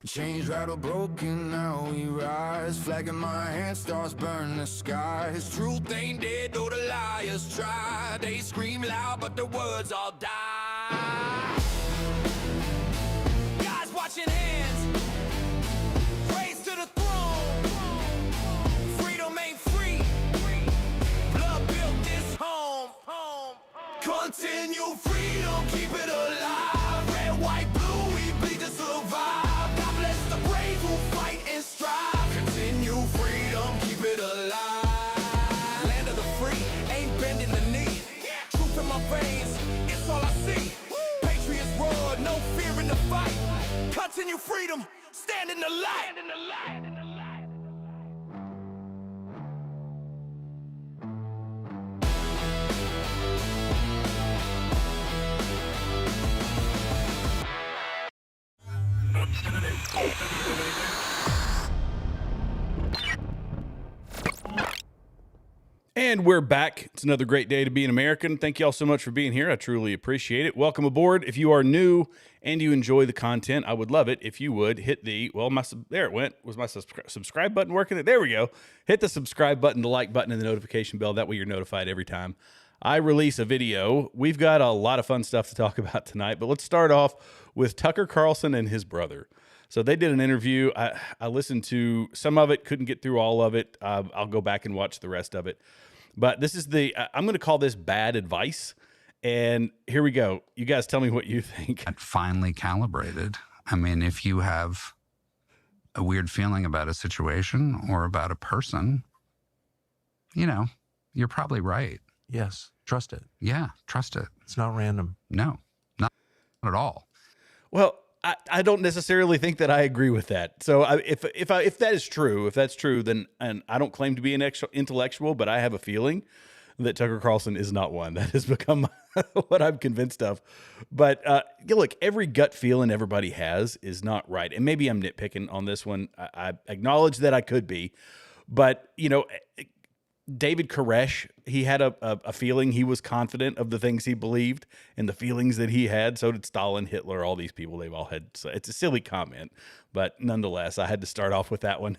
Chains rattle broken, now we rise. Flag in my hand starts burning the skies. Truth ain't dead, though the liars try. They scream loud, but the words all die. Guys watching hands, praise to the throne. Freedom ain't free, blood built this home. Continue freedom, keep it alive. Red, white, blue, we bleed to survive. Continue freedom, keep it alive. Land of the free, ain't bending the knee. Truth in my veins, it's all I see. Patriots roar, no fear in the fight. Continue freedom, stand in the light. And we're back. It's another great day to be an American. Thank you all so much for being here. I truly appreciate it. Welcome aboard. If you are new and you enjoy the content, I would love it if you would hit the, there it went. Was my subscribe button working? There we go. Hit the subscribe button, the like button, and the notification bell. That way you're notified every time I release a video. We've got a lot of fun stuff to talk about tonight, but let's start off with Tucker Carlson and his brother. So they did an interview. I listened to some of it, couldn't get through all of it. I'll go back and watch the rest of it. But this is I'm going to call this bad advice. And here we go. You guys tell me what you think. Finely calibrated. I mean, if you have a weird feeling about a situation or about a person, you're probably right. Yes. Trust it. Yeah, trust it. It's not random. No, not at all. Well, I don't necessarily think that I agree with that. So if that is true, if that's true, then, and I don't claim to be an intellectual, but I have a feeling that Tucker Carlson is not one. That has become what I'm convinced of. But look, every gut feeling everybody has is not right. And maybe I'm nitpicking on this one. I acknowledge that I could be. But, David Koresh, he had a feeling. He was confident of the things he believed and the feelings that he had. So did Stalin, Hitler, all these people. They've all had. So it's a silly comment, but nonetheless, I had to start off with that one.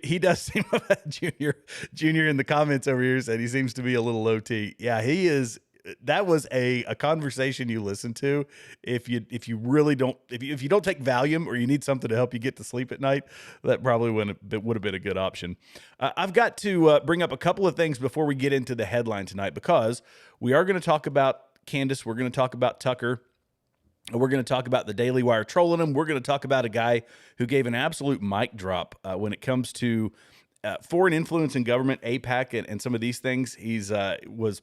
He does seem Junior in the comments over here said he seems to be a little low T. Yeah, he is. That was a conversation you listen to if you really don't if you don't take Valium or you need something to help you get to sleep at night. That probably would have been a good option. I've got to bring up a couple of things before we get into the headline tonight, because we are going to talk about Candace. We're going to talk about Tucker. We're going to talk about the Daily Wire trolling him. We're going to talk about a guy who gave an absolute mic drop when it comes to foreign influence in government, AIPAC, and some of these things. He was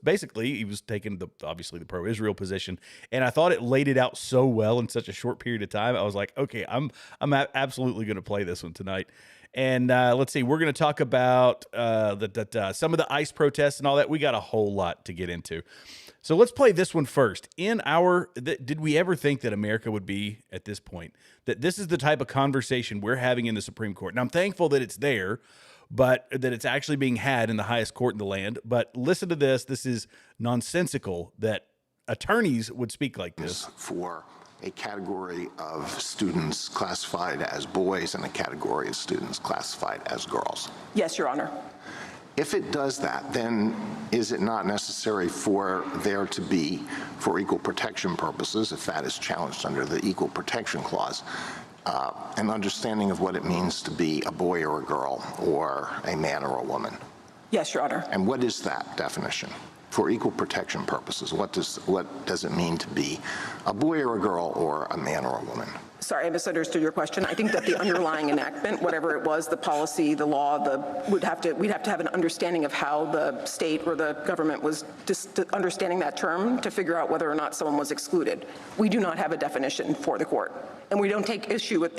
taking obviously the pro-Israel position, and I thought it laid it out so well in such a short period of time. I was like, okay, I'm absolutely going to play this one tonight. And let's see, we're going to talk about some of the ICE protests and all that. We got a whole lot to get into. So let's play this one first. Did we ever think that America would be at this point? That this is the type of conversation we're having in the Supreme Court? And I'm thankful that it's there, but that it's actually being had in the highest court in the land. But listen to this. This is nonsensical that attorneys would speak like this. For a category of students classified as boys and a category of students classified as girls. Yes, Your Honor. If it does that, then is it not necessary for there to be, for equal protection purposes, if that is challenged under the Equal Protection Clause, an understanding of what it means to be a boy or a girl, or a man or a woman? Yes, Your Honor. And what is that definition? For equal protection purposes, what does it mean to be a boy or a girl, or a man or a woman? Sorry, I misunderstood your question. I think that the underlying enactment, whatever it was, the policy, the law, we'd have to have an understanding of how the state or the government was just understanding that term to figure out whether or not someone was excluded. We do not have a definition for the court. And we don't take issue with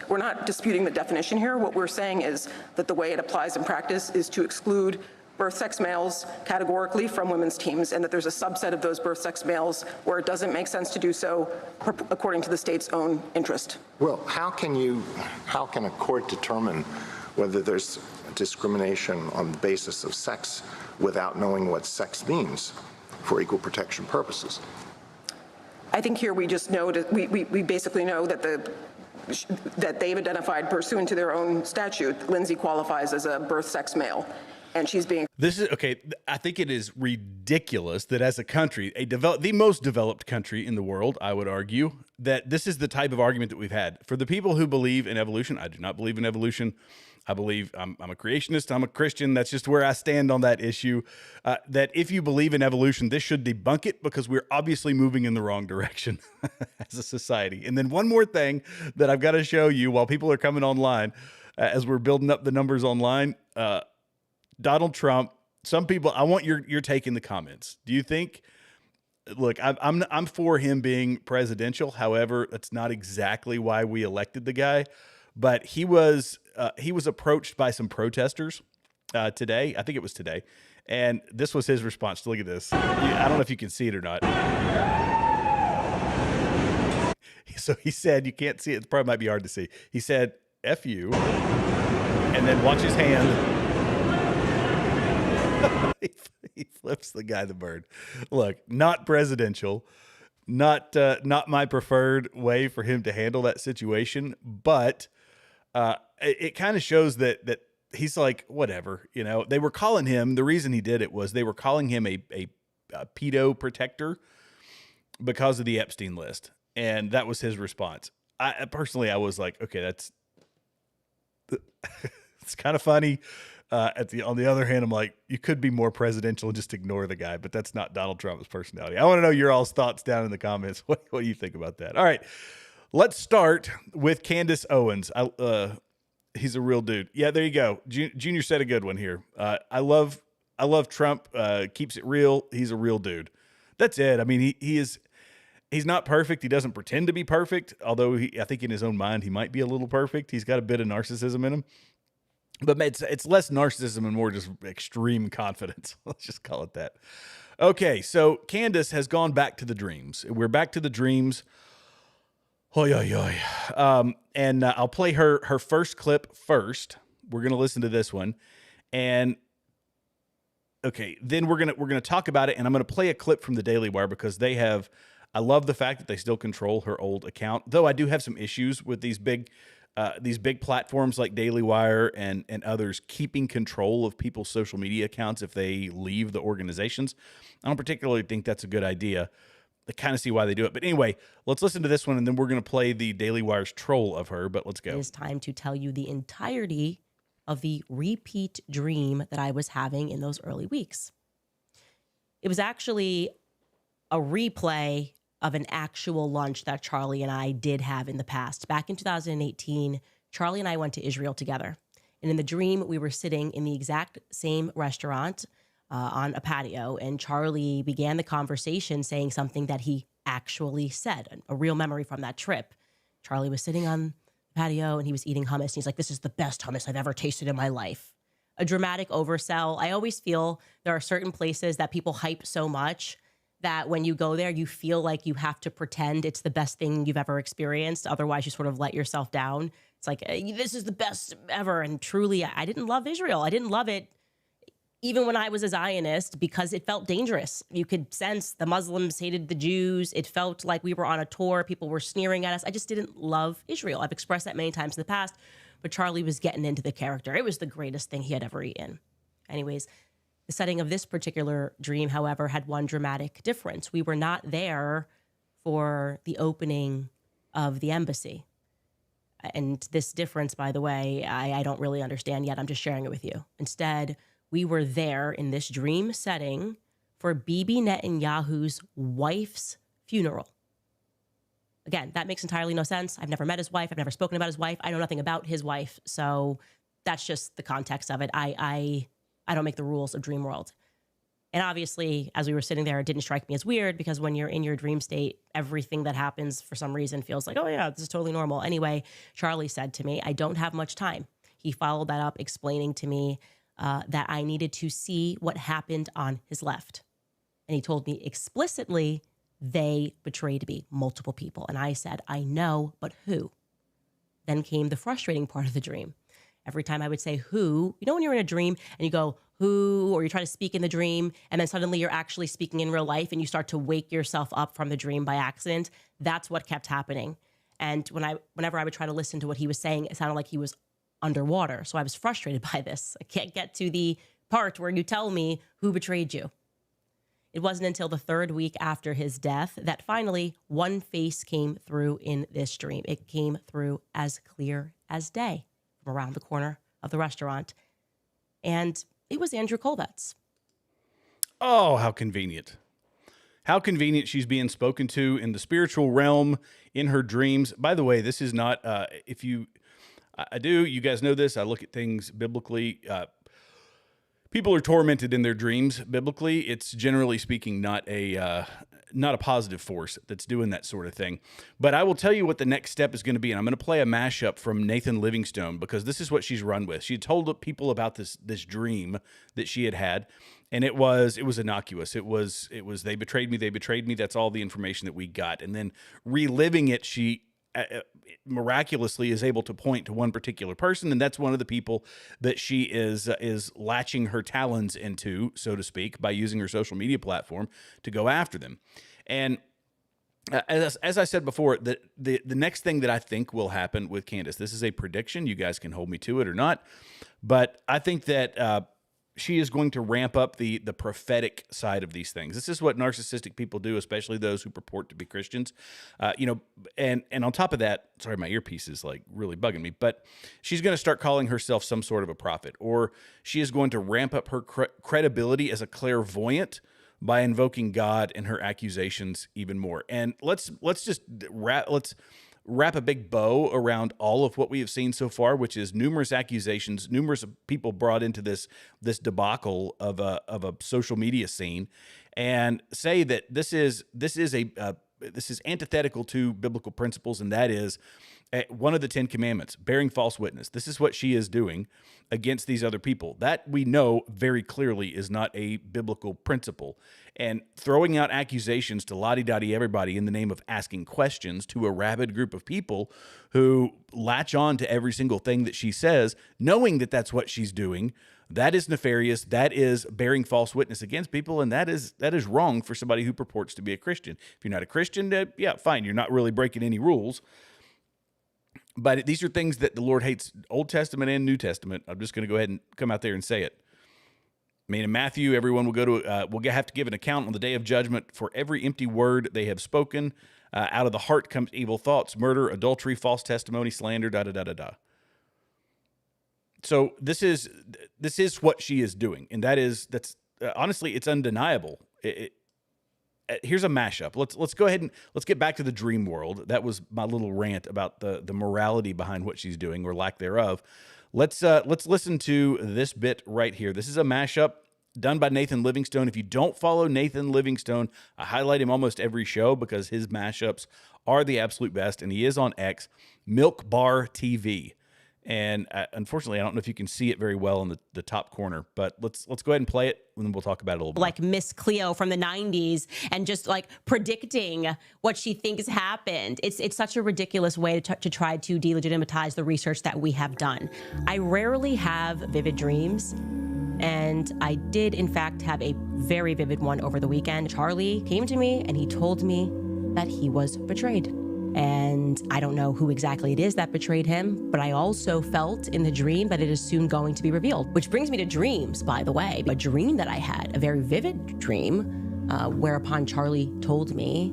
we're not disputing the definition here. What we're saying is that the way it applies in practice is to exclude birth-sex males categorically from women's teams, and that there's a subset of those birth-sex males where it doesn't make sense to do so according to the state's own interest. Well, how can a court determine whether there's discrimination on the basis of sex without knowing what sex means for equal protection purposes? I think here we just know we basically know that that they've identified pursuant to their own statute, Lindsay qualifies as a birth sex male. And she's being... This is, okay, I think it is ridiculous that as a country, the most developed country in the world, I would argue, that this is the type of argument that we've had. For the people who believe in evolution, I do not believe in evolution. I believe I'm a creationist. I'm a Christian. That's just where I stand on that issue. That if you believe in evolution, this should debunk it because we're obviously moving in the wrong direction as a society. And then one more thing that I've got to show you while people are coming online, as we're building up the numbers online, Donald Trump, some people, I want your take in the comments. Do you think, look, I'm for him being presidential. However, that's not exactly why we elected the guy. But he was approached by some protesters today. I think it was today. And this was his response. Look at this. I don't know if you can see it or not. So he said, you can't see it. It probably might be hard to see. He said, F you. And then watch his hand. He flips the guy the bird. Look, not presidential. Not my preferred way for him to handle that situation. But it kind of shows that he's like, whatever, you know. They were calling him, the reason he did it was they were calling him a pedo protector because of the Epstein list. And that was his response. I personally was like, okay, it's kind of funny. On the other hand, I'm like, you could be more presidential and just ignore the guy, but that's not Donald Trump's personality. I want to know your all's thoughts down in the comments. What do you think about that? All right, let's start with Candace Owens. He's a real dude. Yeah, there you go. Junior said a good one here. I love Trump. Keeps it real. He's a real dude. That's it. I mean, he's not perfect. He doesn't pretend to be perfect, although I think in his own mind he might be a little perfect. He's got a bit of narcissism in him. But it's less narcissism and more just extreme confidence. Let's just call it that. Okay, so Candace has gone back to the dreams. We're back to the dreams. Oy, oy, oy. And I'll play her first clip first. We're going to listen to this one. And okay, then we're gonna talk about it, and I'm going to play a clip from the Daily Wire because I love the fact that they still control her old account, though I do have some issues with these big platforms like Daily Wire and others keeping control of people's social media accounts if they leave the organizations. I don't particularly think that's a good idea. I kind of see why they do it. But anyway, let's listen to this one, and then we're going to play the Daily Wire's troll of her, but let's go. It is time to tell you the entirety of the repeat dream that I was having in those early weeks. It was actually a replay of an actual lunch that Charlie and I did have in the past. Back in 2018, Charlie and I went to Israel together. And in the dream, we were sitting in the exact same restaurant on a patio, and Charlie began the conversation saying something that he actually said, a real memory from that trip. Charlie was sitting on the patio, and he was eating hummus, and he's like, this is the best hummus I've ever tasted in my life. A dramatic oversell. I always feel there are certain places that people hype so much that when you go there, you feel like you have to pretend it's the best thing you've ever experienced. Otherwise, you sort of let yourself down. It's like, this is the best ever. And truly, I didn't love Israel. I didn't love it even when I was a Zionist because it felt dangerous. You could sense the Muslims hated the Jews. It felt like we were on a tour. People were sneering at us. I just didn't love Israel. I've expressed that many times in the past, but Charlie was getting into the character. It was the greatest thing he had ever eaten. Anyways, the setting of this particular dream, however, had one dramatic difference. We were not there for the opening of the embassy. And this difference, by the way, I don't really understand yet. I'm just sharing it with you. Instead, we were there in this dream setting for Bibi Netanyahu's wife's funeral. Again, that makes entirely no sense. I've never met his wife. I've never spoken about his wife. I know nothing about his wife. So that's just the context of it. I don't make the rules of dream world. And obviously, as we were sitting there, it didn't strike me as weird because when you're in your dream state, everything that happens for some reason feels like, oh yeah, this is totally normal. Anyway, Charlie said to me, I don't have much time. He followed that up explaining to me that I needed to see what happened on his left. And he told me explicitly, they betrayed me, multiple people. And I said, I know, but who? Then came the frustrating part of the dream. Every time I would say who, you know when you're in a dream and you go, who, or you try to speak in the dream, and then suddenly you're actually speaking in real life and you start to wake yourself up from the dream by accident. That's what kept happening. And whenever I would try to listen to what he was saying, it sounded like he was underwater. So I was frustrated by this. I can't get to the part where you tell me who betrayed you. It wasn't until the third week after his death that finally one face came through in this dream. It came through as clear as day from around the corner of the restaurant. And it was Andrew Colvetz. Oh, how convenient. How convenient she's being spoken to in the spiritual realm in her dreams. By the way, this is not, you guys know this. I look at things biblically. People are tormented in their dreams. Biblically, it's generally speaking not a positive force that's doing that sort of thing. But I will tell you what the next step is going to be, and I'm going to play a mashup from Nathan Livingstone because this is what she's run with. She told people about this dream that she had, and it was innocuous. It was they betrayed me. That's all the information that we got, and then reliving it, she miraculously is able to point to one particular person, and that's one of the people that she is latching her talons into, so to speak, by using her social media platform to go after them. And as I said before, the next thing that I think will happen with Candace, this is a prediction. You guys can hold me to it or not, but I think that she is going to ramp up the prophetic side of these things. This is what narcissistic people do, especially those who purport to be Christians. And on top of that, sorry, my earpiece is like really bugging me, but she's going to start calling herself some sort of a prophet, or she is going to ramp up her credibility as a clairvoyant by invoking God in her accusations even more. And let's wrap a big bow around all of what we have seen so far, which is numerous accusations, numerous people brought into this debacle of a social media scene, and say that this is antithetical to biblical principles, and that is one of the 10 commandments, bearing false witness. This is what she is doing against these other people. That we know very clearly is not a biblical principle. And throwing out accusations to la-di-da-di everybody in the name of asking questions to a rabid group of people who latch on to every single thing that she says, knowing that that's what she's doing, that is nefarious. That is bearing false witness against people, and that is wrong for somebody who purports to be a Christian. If you're not a Christian, yeah, fine. You're not really breaking any rules. But these are things that the Lord hates, Old Testament and New Testament. I'm just going to go ahead and come out there and say it. I mean, in Matthew, everyone will have to give an account on the day of judgment for every empty word they have spoken. Out of the heart comes evil thoughts, murder, adultery, false testimony, slander, da-da-da-da-da. So this is what she is doing, and that's honestly, it's undeniable. Here's a mashup. Let's go ahead and let's get back to the dream world. That was my little rant about the morality behind what she's doing, or lack thereof. Let's listen to this bit right here. This is a mashup done by Nathan Livingstone. If you don't follow Nathan Livingstone, I highlight him almost every show because his mashups are the absolute best, and he is on X, Milk Bar TV. And unfortunately, I don't know if you can see it very well in the top corner, but let's go ahead and play it, and then we'll talk about it a little bit. Like Miss Cleo from the 90s and just like predicting what she thinks happened. It's such a ridiculous way to try to delegitimize the research that we have done. I rarely have vivid dreams, and I did, in fact, have a very vivid one over the weekend. Charlie came to me and he told me that he was betrayed. And I don't know who exactly it is that betrayed him, but I also felt in the dream that it is soon going to be revealed. Which brings me to dreams, by the way. A dream that I had, a very vivid dream, whereupon Charlie told me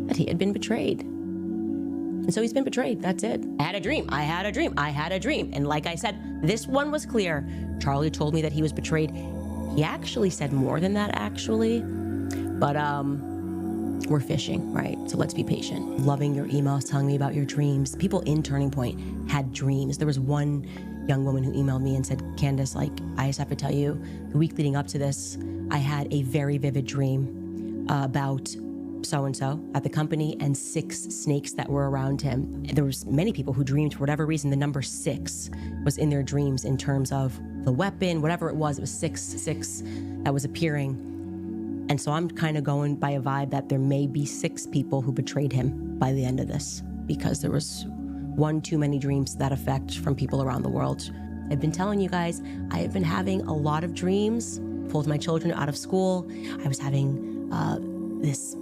that he had been betrayed. And so he's been betrayed. That's it. I had a dream. And like I said, this one was clear. Charlie told me that he was betrayed. He actually said more than that, actually. But, we're fishing, right? So let's be patient. Loving your emails, telling me about your dreams. People in Turning Point had dreams. There was one young woman who emailed me and said, Candace, I just have to tell you, the week leading up to this, I had a very vivid dream about so-and-so at the company and 6 snakes that were around him. There was many people who dreamed, for whatever reason, the number 6 was in their dreams in terms of the weapon, whatever it was 6 that was appearing. And so I'm kind of going by a vibe that there may be 6 people who betrayed him by the end of this, because there was one too many dreams to that effect from people around the world. I've been telling you guys, I have been having a lot of dreams. Pulled my children out of school. I was having this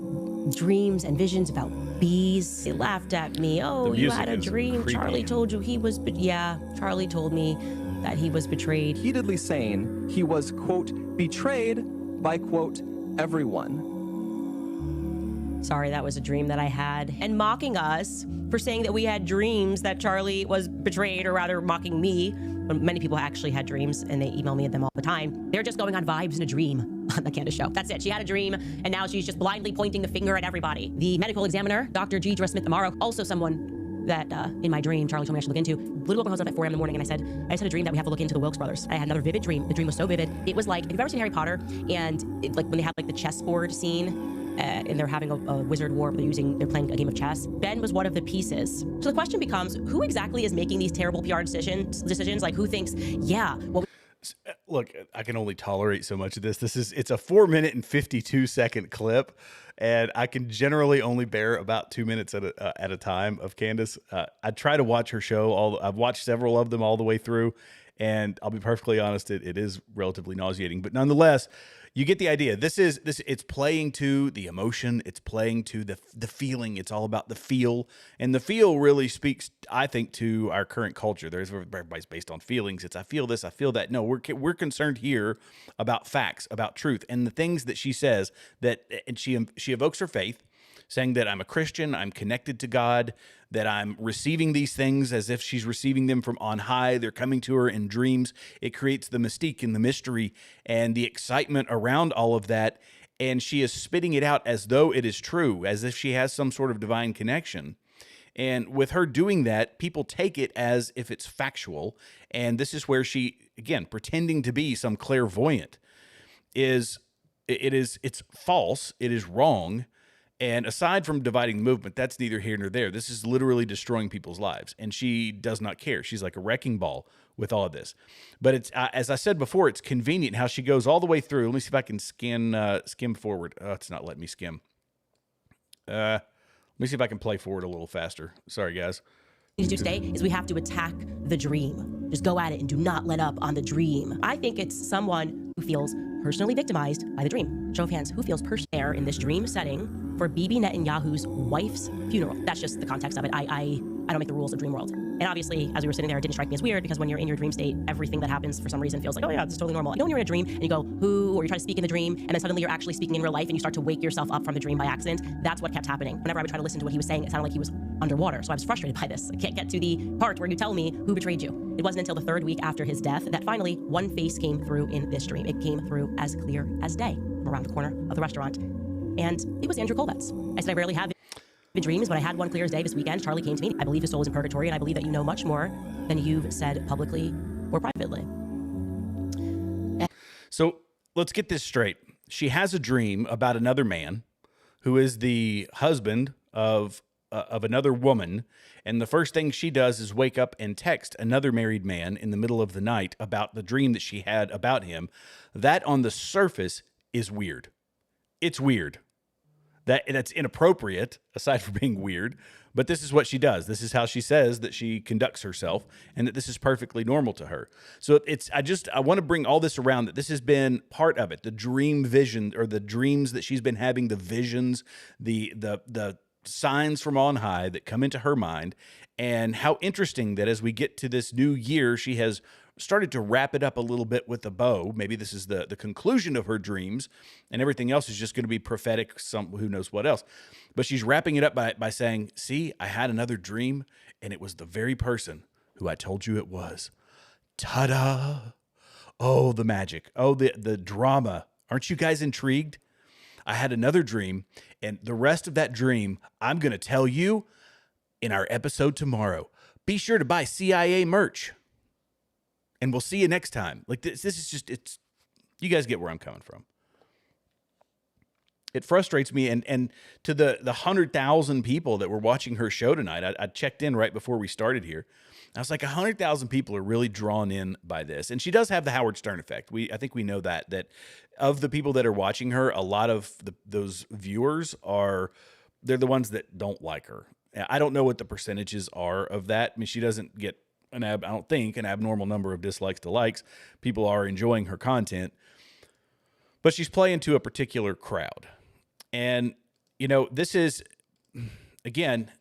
dreams and visions about bees. They laughed at me. Oh, The you music had a is dream. creepy. Charlie told you he was, yeah, Charlie told me that he was betrayed. Repeatedly saying he was, quote, betrayed by, quote, everyone. Sorry, that was a dream that I had. And mocking us for saying that we had dreams that Charlie was betrayed, or rather mocking me. When many people actually had dreams and they email me at them all the time. They're just going on vibes in a dream on the Candace Show. That's it. She had a dream and now she's just blindly pointing the finger at everybody. The medical examiner, Dr. G. Smith-Amaro, also someone that in my dream, Charlie told me I should look into. Little woke up at 4 a.m. in the morning and I said, I just had a dream that we have to look into the Wilkes brothers. I had another vivid dream. The dream was so vivid. It was like, have you ever seen Harry Potter? And like when they have like the chessboard scene, and they're having a wizard war, but they're playing a game of chess. Ben was one of the pieces. So the question becomes, who exactly is making these terrible PR decisions? Like who thinks, yeah, well, Look, I can only tolerate so much of this. It's a 4 minute and 52-second clip, and I can generally only bear about 2 minutes at a time of Candace. I try to watch her show. I've watched several of them all the way through, and I'll be perfectly honest, it is relatively nauseating. But nonetheless, you get the idea. It's playing to the emotion. It's playing to the feeling. It's all about the feel. And the feel really speaks, I think, to our current culture. Everybody's based on feelings. It's I feel this, I feel that. No, we're concerned here about facts, about truth. And the things that she says and she evokes her faith, saying that I'm a Christian, I'm connected to God, that I'm receiving these things as if she's receiving them from on high. They're coming to her in dreams. It creates the mystique and the mystery and the excitement around all of that. And she is spitting it out as though it is true, as if she has some sort of divine connection. And with her doing that, people take it as if it's factual. And this is where she, again, pretending to be some clairvoyant, it's false, it is wrong. And aside from dividing the movement, that's neither here nor there. This is literally destroying people's lives. And she does not care. She's like a wrecking ball with all of this. But it's, as I said before, it's convenient how she goes all the way through. Let me see if I can skim forward. Oh, it's not letting me skim. Let me see if I can play forward a little faster. Sorry, guys. What we need to do today is we have to attack the dream. Just go at it and do not let up on the dream. I think it's someone who feels personally victimized by the dream. Show of hands, who feels personally there in this dream setting for Bibi Netanyahu's wife's funeral? That's just the context of it. I don't make the rules of dream world. And obviously, as we were sitting there, it didn't strike me as weird because when you're in your dream state, everything that happens for some reason feels like, oh yeah, this is totally normal. You know, when you're in a dream and you go, who, or you try to speak in the dream, and then suddenly you're actually speaking in real life and you start to wake yourself up from the dream by accident. That's what kept happening. Whenever I would try to listen to what he was saying, it sounded like he was underwater. So I was frustrated by this. I can't get to the part where you tell me who betrayed you. It wasn't until the 3rd week after his death that finally one face came through in this dream. It came through as clear as day from around the corner of the restaurant. And it was Andrew Kolbetz. I said, I rarely have dreams, but I had one clear as day this weekend. Charlie came to me. I believe his soul is in purgatory, and I believe that you know much more than you've said publicly or privately. So let's get this straight. She has a dream about another man who is the husband of another woman, and the first thing she does is wake up and text another married man in the middle of the night about the dream that she had about him. That on the surface is weird. It's weird. That's inappropriate, aside from being weird, but this is what she does. This is how she says that she conducts herself, and that this is perfectly normal to her. So I want to bring all this around, that this has been part of it, the dream vision, or the dreams that she's been having, the visions, the signs from on high that come into her mind, and how interesting that as we get to this new year, she has started to wrap it up a little bit with a bow. Maybe this is the conclusion of her dreams, and everything else is just going to be prophetic, who knows what else. But she's wrapping it up by saying, see, I had another dream, and it was the very person who I told you it was. Ta-da! Oh, the magic. Oh, the drama. Aren't you guys intrigued? I had another dream, and the rest of that dream, I'm going to tell you in our episode tomorrow. Be sure to buy CIA merch. And we'll see you next time. Like this is just, you guys get where I'm coming from. It frustrates me. And to the 100,000 people that were watching her show tonight, I checked in right before we started here. I was like, 100,000 people are really drawn in by this. And she does have the Howard Stern effect. I think we know that of the people that are watching her, a lot of those viewers they're the ones that don't like her. I don't know what the percentages are of that. I mean, she doesn't get I don't think an abnormal number of dislikes to likes. People are enjoying her content, but she's playing to a particular crowd. And this is, again,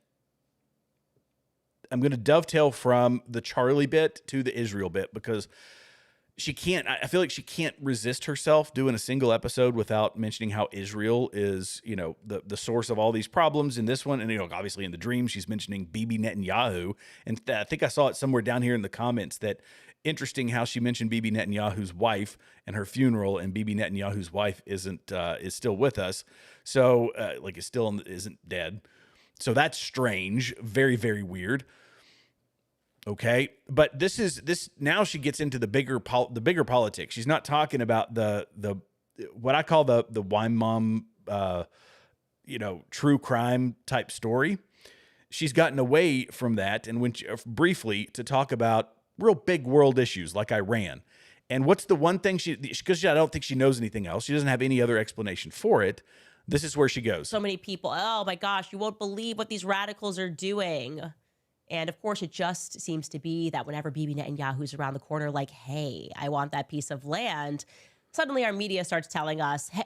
I'm going to dovetail from the Charlie bit to the Israel bit because I feel like she can't resist herself doing a single episode without mentioning how Israel is, the source of all these problems in this one. And, obviously in the dream, she's mentioning Bibi Netanyahu. And I think I saw it somewhere down here in the comments that interesting how she mentioned Bibi Netanyahu's wife and her funeral, and Bibi Netanyahu's wife is still with us. So isn't dead. So that's strange. Very, very weird. Okay, but this now she gets into the bigger politics. She's not talking about the what I call the wine mom, true crime type story. She's gotten away from that and went briefly to talk about real big world issues like Iran. And what's the one thing because I don't think she knows anything else. She doesn't have any other explanation for it. This is where she goes. So many people, oh my gosh, you won't believe what these radicals are doing. And of course, it just seems to be that whenever Bibi Netanyahu's around the corner, like, hey, I want that piece of land, suddenly our media starts telling us, hey,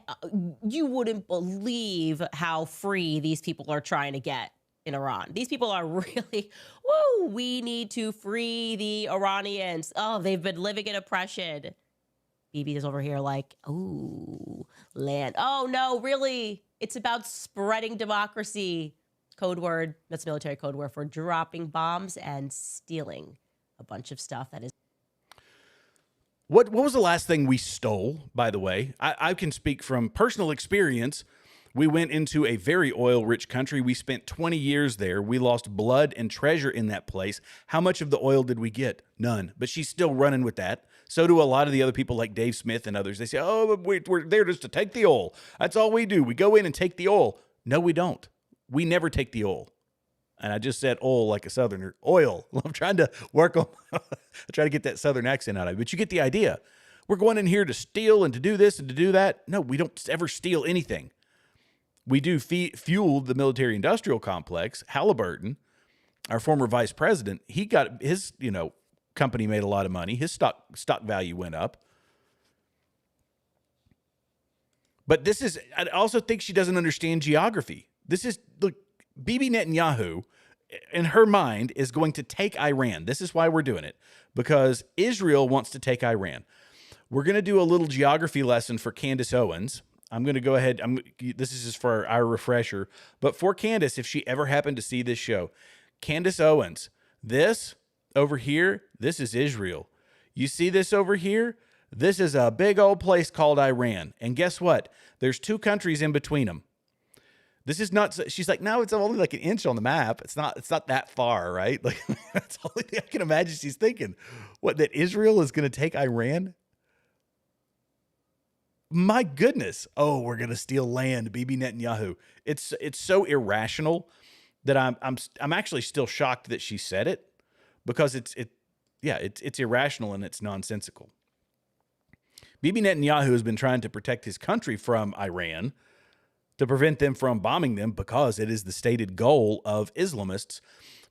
you wouldn't believe how free these people are trying to get in Iran. These people are really, we need to free the Iranians. Oh, they've been living in oppression. Bibi is over here like, oh, land. Oh, no, really? It's about spreading democracy. Code word, that's military code word for dropping bombs and stealing a bunch of stuff that is. What was the last thing we stole, by the way? I can speak from personal experience. We went into a very oil-rich country. We spent 20 years there. We lost blood and treasure in that place. How much of the oil did we get? None. But she's still running with that. So do a lot of the other people like Dave Smith and others. They say, oh, we're there just to take the oil. That's all we do. We go in and take the oil. No, we don't. We never take the oil. And I just said oil like a Southerner. Oil. I'm trying to work on, try to get that Southern accent out of it. But you get the idea. We're going in here to steal and to do this and to do that. No, we don't ever steal anything. We do fuel the military-industrial complex. Halliburton, our former vice president, he got his, company made a lot of money. His stock value went up. But I also think she doesn't understand geography. Look, Bibi Netanyahu, in her mind, is going to take Iran. This is why we're doing it, because Israel wants to take Iran. We're going to do a little geography lesson for Candace Owens. I'm going to go ahead. This is just for our refresher. But for Candace, if she ever happened to see this show, Candace Owens, this over here, this is Israel. You see this over here? This is a big old place called Iran. And guess what? There's two countries in between them. This is not, she's like, no, it's only like an inch on the map. It's not that far, right? Like, that's the only thing I can imagine she's thinking. What, that Israel is going to take Iran? My goodness. Oh, we're going to steal land, Bibi Netanyahu. It's so irrational that I'm actually still shocked that she said it, because it's irrational and it's nonsensical. Bibi Netanyahu has been trying to protect his country from Iran, to prevent them from bombing them, because it is the stated goal of Islamists.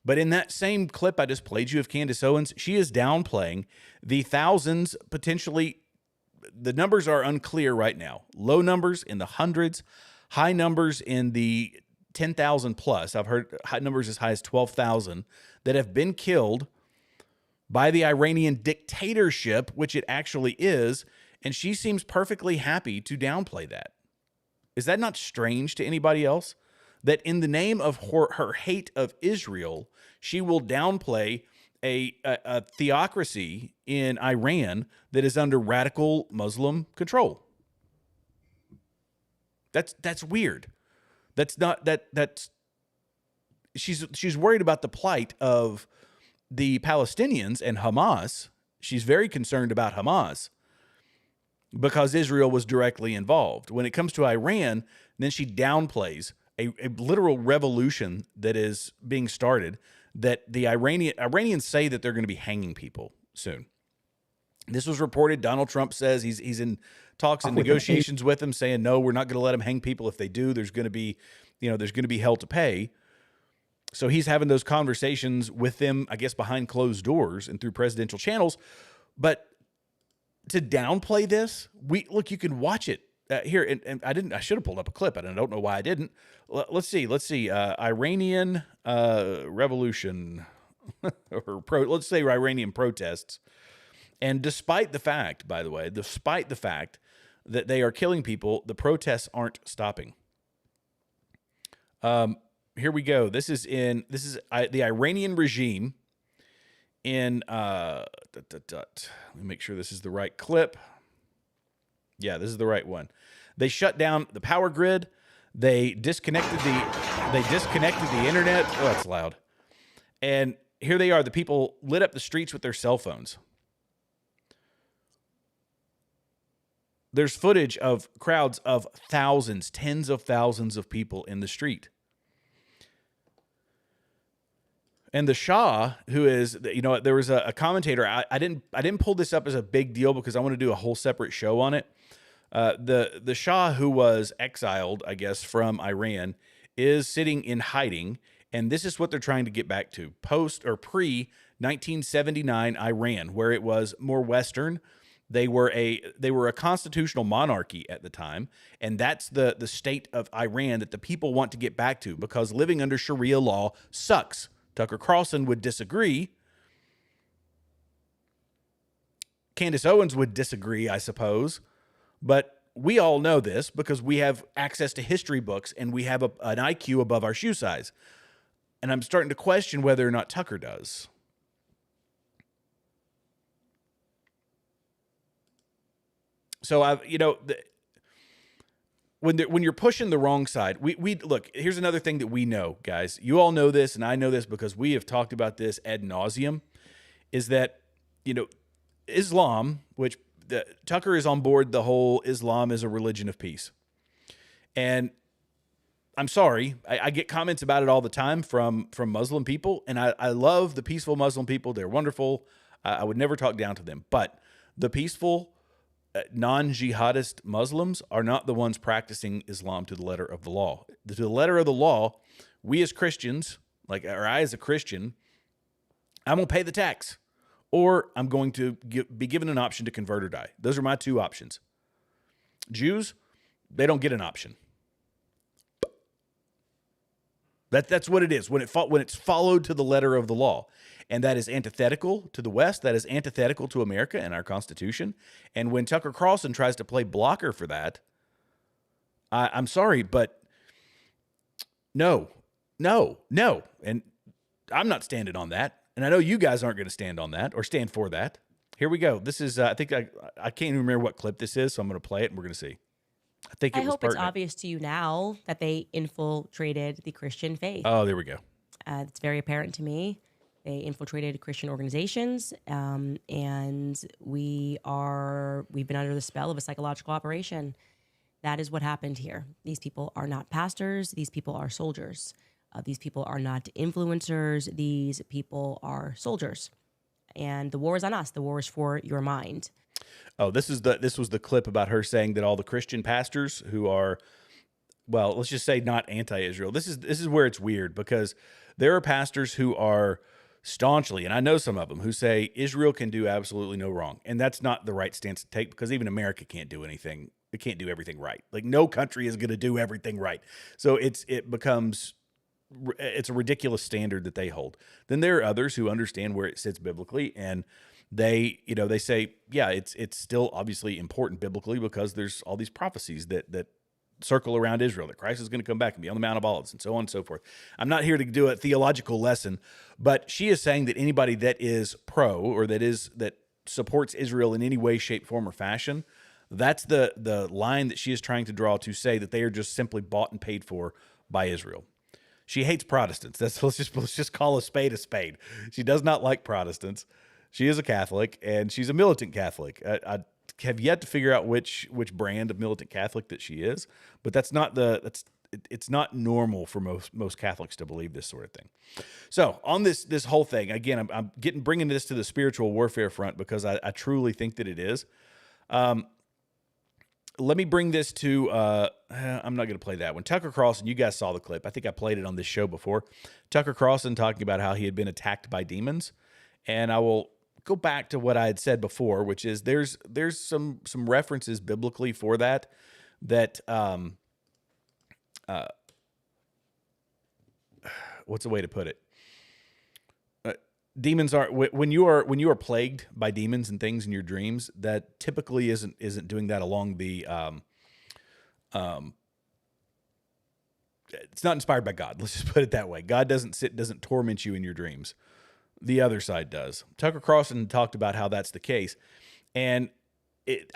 But in that same clip I just played you of Candace Owens, she is downplaying the thousands, potentially, the numbers are unclear right now. Low numbers in the hundreds, high numbers in the 10,000 plus. I've heard high numbers as high as 12,000 that have been killed by the Iranian dictatorship, which it actually is. And she seems perfectly happy to downplay that. Is that not strange to anybody else? That in the name of her hate of Israel, she will downplay a theocracy in Iran that is under radical Muslim control. That's weird. That's she's worried about the plight of the Palestinians and Hamas. She's very concerned about Hamas, because Israel was directly involved. When it comes to Iran, then she downplays a literal revolution that is being started, that the Iranians say that they're going to be hanging people soon. This was reported. Donald Trump says he's in talks and negotiations with them, saying, no, we're not going to let them hang people. If they do, there's going to be hell to pay. So he's having those conversations with them, I guess, behind closed doors and through presidential channels. But to downplay this, you can watch it here, and I should have pulled up a clip, and I don't know why I didn't. Let's see. Iranian revolution, let's say Iranian protests. And despite the fact, by the way, that they are killing people, the protests aren't stopping. Here we go. This is the Iranian regime in, let me make sure this is the right clip. Yeah, this is the right one. They shut down the power grid. They disconnected the internet. Oh, that's loud. And here they are. The people lit up the streets with their cell phones. There's footage of crowds of thousands, tens of thousands of people in the street. And the Shah, who is, there was a commentator. I didn't pull this up as a big deal because I want to do a whole separate show on it. The Shah, who was exiled, I guess, from Iran, is sitting in hiding, and this is what they're trying to get back to: post or pre 1979 Iran, where it was more Western. They were a constitutional monarchy at the time, and that's the state of Iran that the people want to get back to, because living under Sharia law sucks. Tucker Carlson would disagree. Candace Owens would disagree, I suppose. But we all know this because we have access to history books and we have an IQ above our shoe size. And I'm starting to question whether or not Tucker does. So when you're pushing the wrong side, we look, here's another thing that we know, guys. You all know this, and I know this because we have talked about this ad nauseum, is that, Islam, which Tucker is on board the whole Islam is a religion of peace. And I'm sorry, I get comments about it all the time from Muslim people, and I love the peaceful Muslim people. They're wonderful. I would never talk down to them. But the peaceful non-jihadist Muslims are not the ones practicing Islam to the letter of the law. To the letter of the law, we as Christians, or I as a Christian, I'm going to pay the tax, or I'm going to be given an option to convert or die. Those are my two options. Jews, they don't get an option. That's what it is when it's followed to the letter of the law. And that is antithetical to the West. That is antithetical to America and our Constitution. And when Tucker Carlson tries to play blocker for that, I'm sorry, but no. And I'm not standing on that. And I know you guys aren't going to stand on that or stand for that. Here we go. This is, I think I can't even remember what clip this is, so I'm going to play it and we're going to see. I hope it's obvious to you now that they infiltrated the Christian faith. Oh, there we go. It's very apparent to me. They infiltrated Christian organizations, and we've been under the spell of a psychological operation. That is what happened here. These people are not pastors. These people are soldiers. These people are not influencers. These people are soldiers. And the war is on us. The war is for your mind. Oh, this was the clip about her saying that all the Christian pastors who are, well, let's just say not anti-Israel. This is where it's weird, because there are pastors who are staunchly, and I know some of them, who say Israel can do absolutely no wrong. And that's not the right stance to take, because even America can't do anything. It can't do everything right. Like, no country is going to do everything right. So it's a ridiculous standard that they hold. Then there are others who understand where it sits biblically, and they say, yeah, it's still obviously important biblically, because there's all these prophecies that circle around Israel, that Christ is going to come back and be on the Mount of Olives and so on and so forth. I'm not here to do a theological lesson, but she is saying that anybody that is pro, or that supports Israel in any way, shape, form, or fashion, that's the line that she is trying to draw, to say that they are just simply bought and paid for by Israel. She hates Protestants. Let's just call a spade a spade. She does not like Protestants. She is a Catholic, and she's a militant Catholic. I have yet to figure out which brand of militant Catholic that she is, but it's not normal for most Catholics to believe this sort of thing. So on this whole thing, again, I'm bringing this to the spiritual warfare front, because I truly think that it is. Let me bring this to, I'm not going to play that one. Tucker Carlson, you guys saw the clip. I think I played it on this show before. Tucker Carlson talking about how he had been attacked by demons. And I will go back to what I had said before, which is there's some references biblically for that. that what's the way to put it? Demons are when you are plagued by demons and things in your dreams. That typically isn't doing that along the it's not inspired by God. Let's just put it that way. God doesn't torment you in your dreams. The other side does. Tucker Carlson talked about how that's the case, and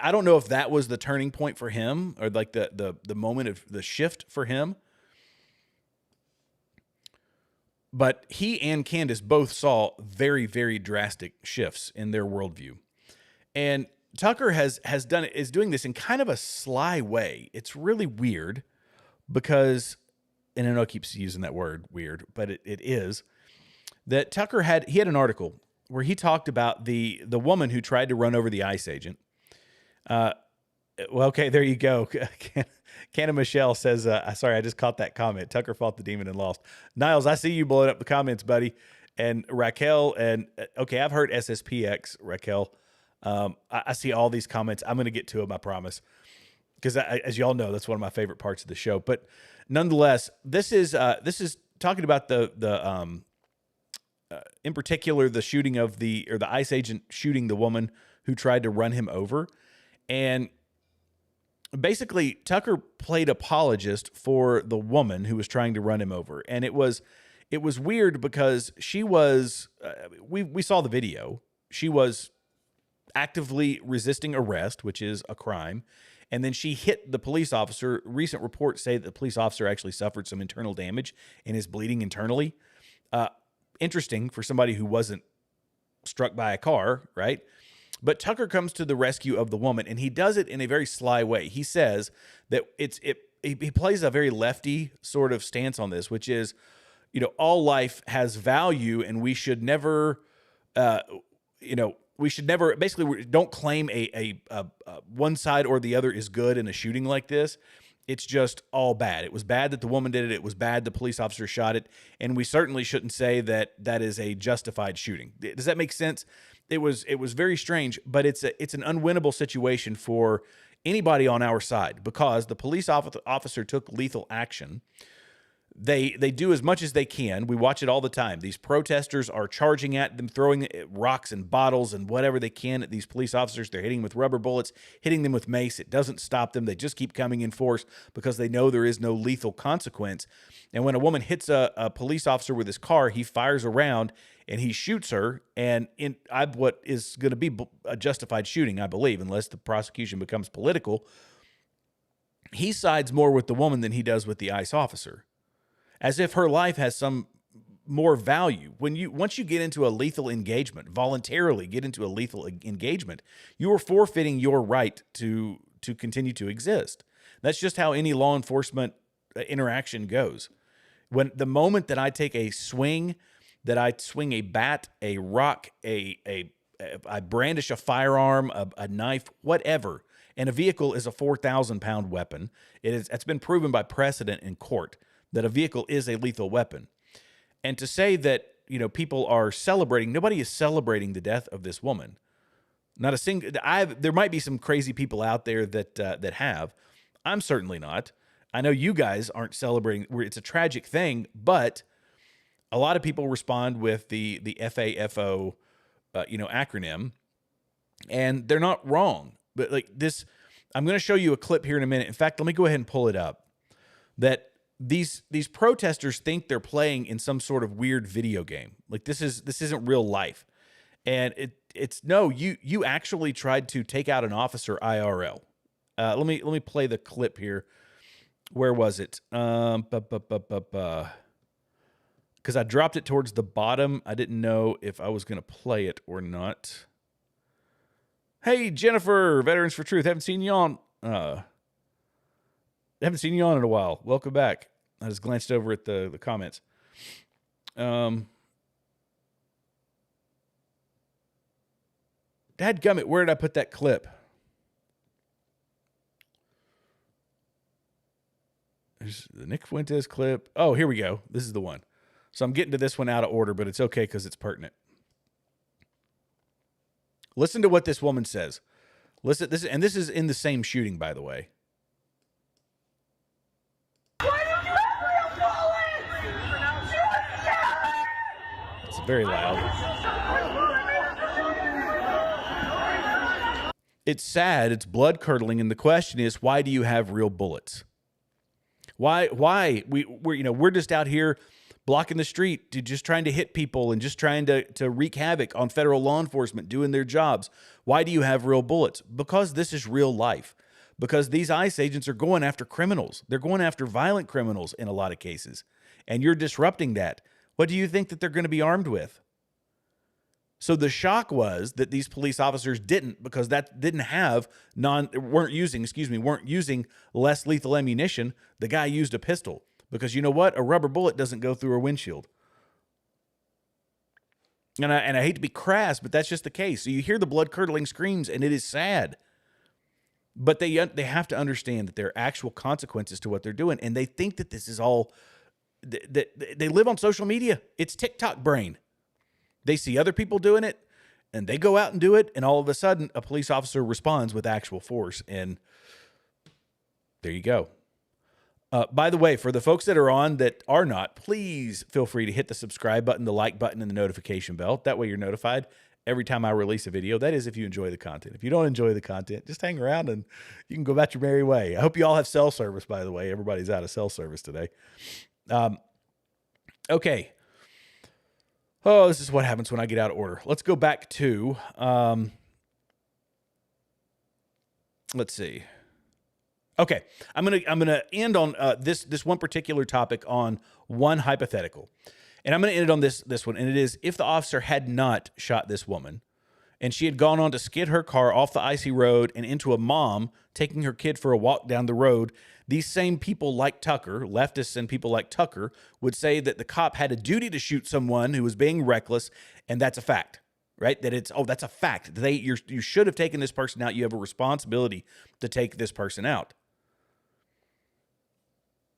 I don't know if that was the turning point for him, or like the moment of the shift for him. But he and Candace both saw very, very drastic shifts in their worldview. And Tucker is doing this in kind of a sly way. It's really weird because, and I know I keep using that word weird, but it is, that Tucker had an article where he talked about the woman who tried to run over the ICE agent. Well, okay, there you go. Canna Michelle says, sorry, I just caught that comment. Tucker fought the demon and lost. Niles, I see you blowing up the comments, buddy. And Raquel, and okay, I've heard SSPX, Raquel. I see all these comments. I'm going to get to them, I promise. Because as you all know, that's one of my favorite parts of the show. But nonetheless, this is talking about the in particular, the shooting of the ICE agent shooting the woman who tried to run him over. And basically, Tucker played apologist for the woman who was trying to run him over. And it was weird because she was, we saw the video. She was actively resisting arrest, which is a crime. And then she hit the police officer. Recent reports say that the police officer actually suffered some internal damage and is bleeding internally. Interesting for somebody who wasn't struck by a car, right? But Tucker comes to the rescue of the woman, and he does it in a very sly way. He says that he plays a very lefty sort of stance on this, which is, all life has value, and we should never, basically don't claim a one side or the other is good in a shooting like this. It's just all bad. It was bad that the woman did it. It was bad the police officer shot it. And we certainly shouldn't say that that is a justified shooting. Does that make sense? It was very strange, but it's an unwinnable situation for anybody on our side because the police officer took lethal action. They do as much as they can. We watch it all the time. These protesters are charging at them, throwing rocks and bottles and whatever they can at these police officers. They're hitting them with rubber bullets, hitting them with mace. It doesn't stop them. They just keep coming in force because they know there is no lethal consequence. And when a woman hits a police officer with his car, he fires around and he shoots her. And in what is going to be a justified shooting, I believe, unless the prosecution becomes political, he sides more with the woman than he does with the ICE officer, as if her life has some more value. Once you get into a lethal engagement, voluntarily get into a lethal engagement, you are forfeiting your right to continue to exist. That's just how any law enforcement interaction goes. When the moment that I take a swing, that I swing a bat, a rock, I brandish a firearm, a knife, whatever, and a vehicle is a 4,000-pound weapon, it's been proven by precedent in court that a vehicle is a lethal weapon. And to say that, people are celebrating, nobody is celebrating the death of this woman. Not a single, there might be some crazy people out there that have. I'm certainly not. I know you guys aren't celebrating. It's a tragic thing, but a lot of people respond with the FAFO, acronym, and they're not wrong. But like this, I'm going to show you a clip here in a minute. In fact, let me go ahead and pull it up. That these protesters think they're playing in some sort of weird video game. Like this isn't real life. And you actually tried to take out an officer IRL. Let me play the clip here. Where was it? Because I dropped it towards the bottom. I didn't know if I was going to play it or not. Hey, Jennifer, Veterans for Truth. Haven't seen you on in a while. Welcome back. I just glanced over at the comments. Dadgummit, where did I put that clip? There's the Nick Fuentes clip. Oh, here we go. This is the one. So I'm getting to this one out of order, but it's okay because it's pertinent. Listen to what this woman says. Listen, this is in the same shooting, by the way. It's very loud. It's sad. It's blood curdling. And the question is, why do you have real bullets? Why? We're just out here blocking the street, just trying to hit people and just trying to wreak havoc on federal law enforcement doing their jobs. Why do you have real bullets? Because this is real life. Because these ICE agents are going after criminals. They're going after violent criminals in a lot of cases. And you're disrupting that. What do you think that they're going to be armed with? So the shock was that these police officers didn't, because that weren't using less lethal ammunition. The guy used a pistol. Because you know what? A rubber bullet doesn't go through a windshield. And I hate to be crass, but that's just the case. So you hear the blood-curdling screams, and it is sad. But they have to understand that there are actual consequences to what they're doing, and they think that this is all... They live on social media. It's TikTok brain. They see other people doing it, and they go out and do it, and all of a sudden, a police officer responds with actual force, and there you go. By the way, for the folks that are on that are not, please feel free to hit the subscribe button, the like button, and the notification bell. That way you're notified every time I release a video. That is if you enjoy the content. If you don't enjoy the content, just hang around and you can go about your merry way. I hope you all have cell service, by the way. Everybody's out of cell service today. Okay. Oh, this is what happens when I get out of order. Let's go back to, let's see. Okay, I'm gonna end on this one particular topic on one hypothetical, and I'm gonna end it on this one, and it is, if the officer had not shot this woman, and she had gone on to skid her car off the icy road and into a mom taking her kid for a walk down the road, these same people like Tucker, leftists and people like Tucker, would say that the cop had a duty to shoot someone who was being reckless, and that's a fact. Right? That's a fact. You should have taken this person out. You have a responsibility to take this person out.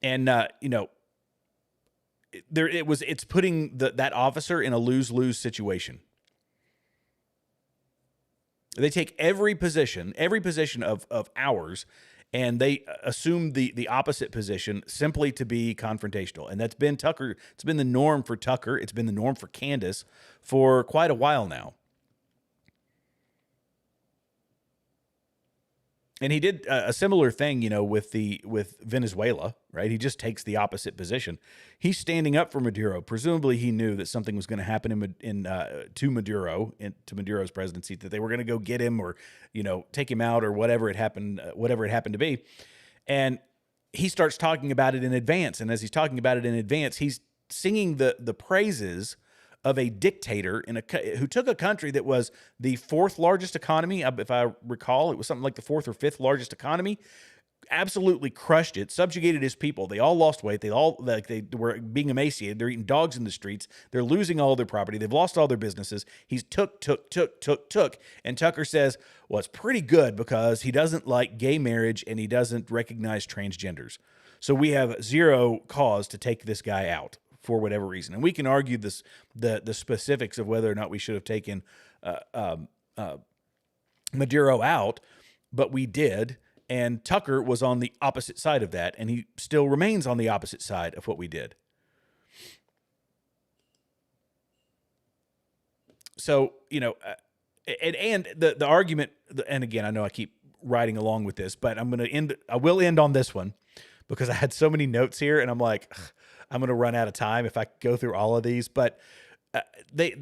And it's putting that officer in a lose-lose situation. They take every position of ours, and they assume the opposite position simply to be confrontational. And that's been Tucker. It's been the norm for Tucker. It's been the norm for Candace for quite a while now. And he did a similar thing, with Venezuela, right? He just takes the opposite position. He's standing up for Maduro. Presumably, he knew that something was going to happen to Maduro's presidency, that they were going to go get him or, take him out or whatever it happened to be. And he starts talking about it in advance. And as he's talking about it in advance, he's singing the praises of a dictator who took a country that was the fourth largest economy. If I recall, it was something like the fourth or fifth largest economy. Absolutely crushed it, subjugated his people. They all lost weight. They were being emaciated. They're eating dogs in the streets. They're losing all their property. They've lost all their businesses. He's took. And Tucker says, well, it's pretty good because he doesn't like gay marriage and he doesn't recognize transgenders. So we have zero cause to take this guy out for whatever reason. And we can argue the specifics of whether or not we should have taken Maduro out, but we did. And Tucker was on the opposite side of that, and he still remains on the opposite side of what we did. So, and the argument, and again, I know I keep riding along with this, but I will end on this one because I had so many notes here, and I'm like, I'm going to run out of time if I go through all of these. But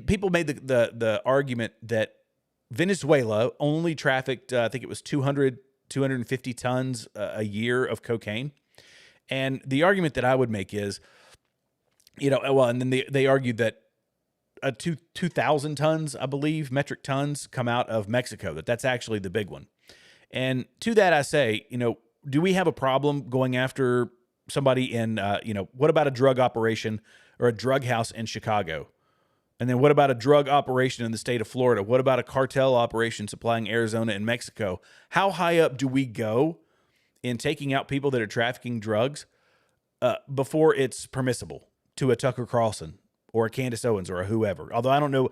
people made the argument that Venezuela only trafficked, I think it was 250 tons a year of cocaine. And the argument that I would make is, and then they argued that 2,000 tons, I believe, metric tons come out of Mexico, that's actually the big one. And to that I say, do we have a problem going after somebody in, what about a drug operation or a drug house in Chicago? And then what about a drug operation in the state of Florida? What about a cartel operation supplying Arizona and Mexico? How high up do we go in taking out people that are trafficking drugs before it's permissible to a Tucker Carlson or a Candace Owens or a whoever? Although I don't know,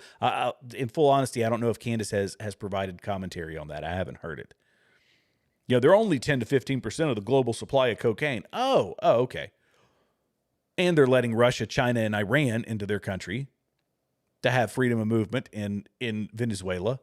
in full honesty, I don't know if Candace has provided commentary on that. I haven't heard it. They're only 10 to 15% of the global supply of cocaine. Oh, okay. And they're letting Russia, China, and Iran into their country. to have freedom of movement in Venezuela?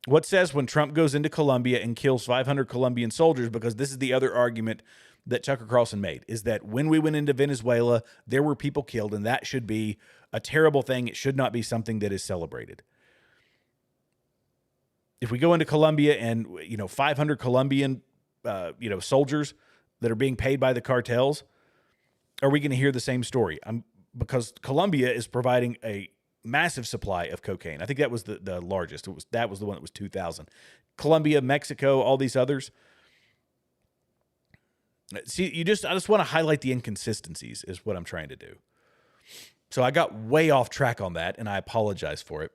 What says when Trump goes into Colombia and kills 500 Colombian soldiers? Because this is the other argument that Tucker Carlson made, is that when we went into Venezuela, there were people killed, and that should be a terrible thing. It should not be something that is celebrated. If we go into Colombia and, 500 Colombian, soldiers that are being paid by the cartels, are we going to hear the same story? Because Colombia is providing a massive supply of cocaine. I think that was the largest. That was the one that was 2,000. Colombia, Mexico, all these others. See, I just want to highlight the inconsistencies is what I'm trying to do. So I got way off track on that, and I apologize for it.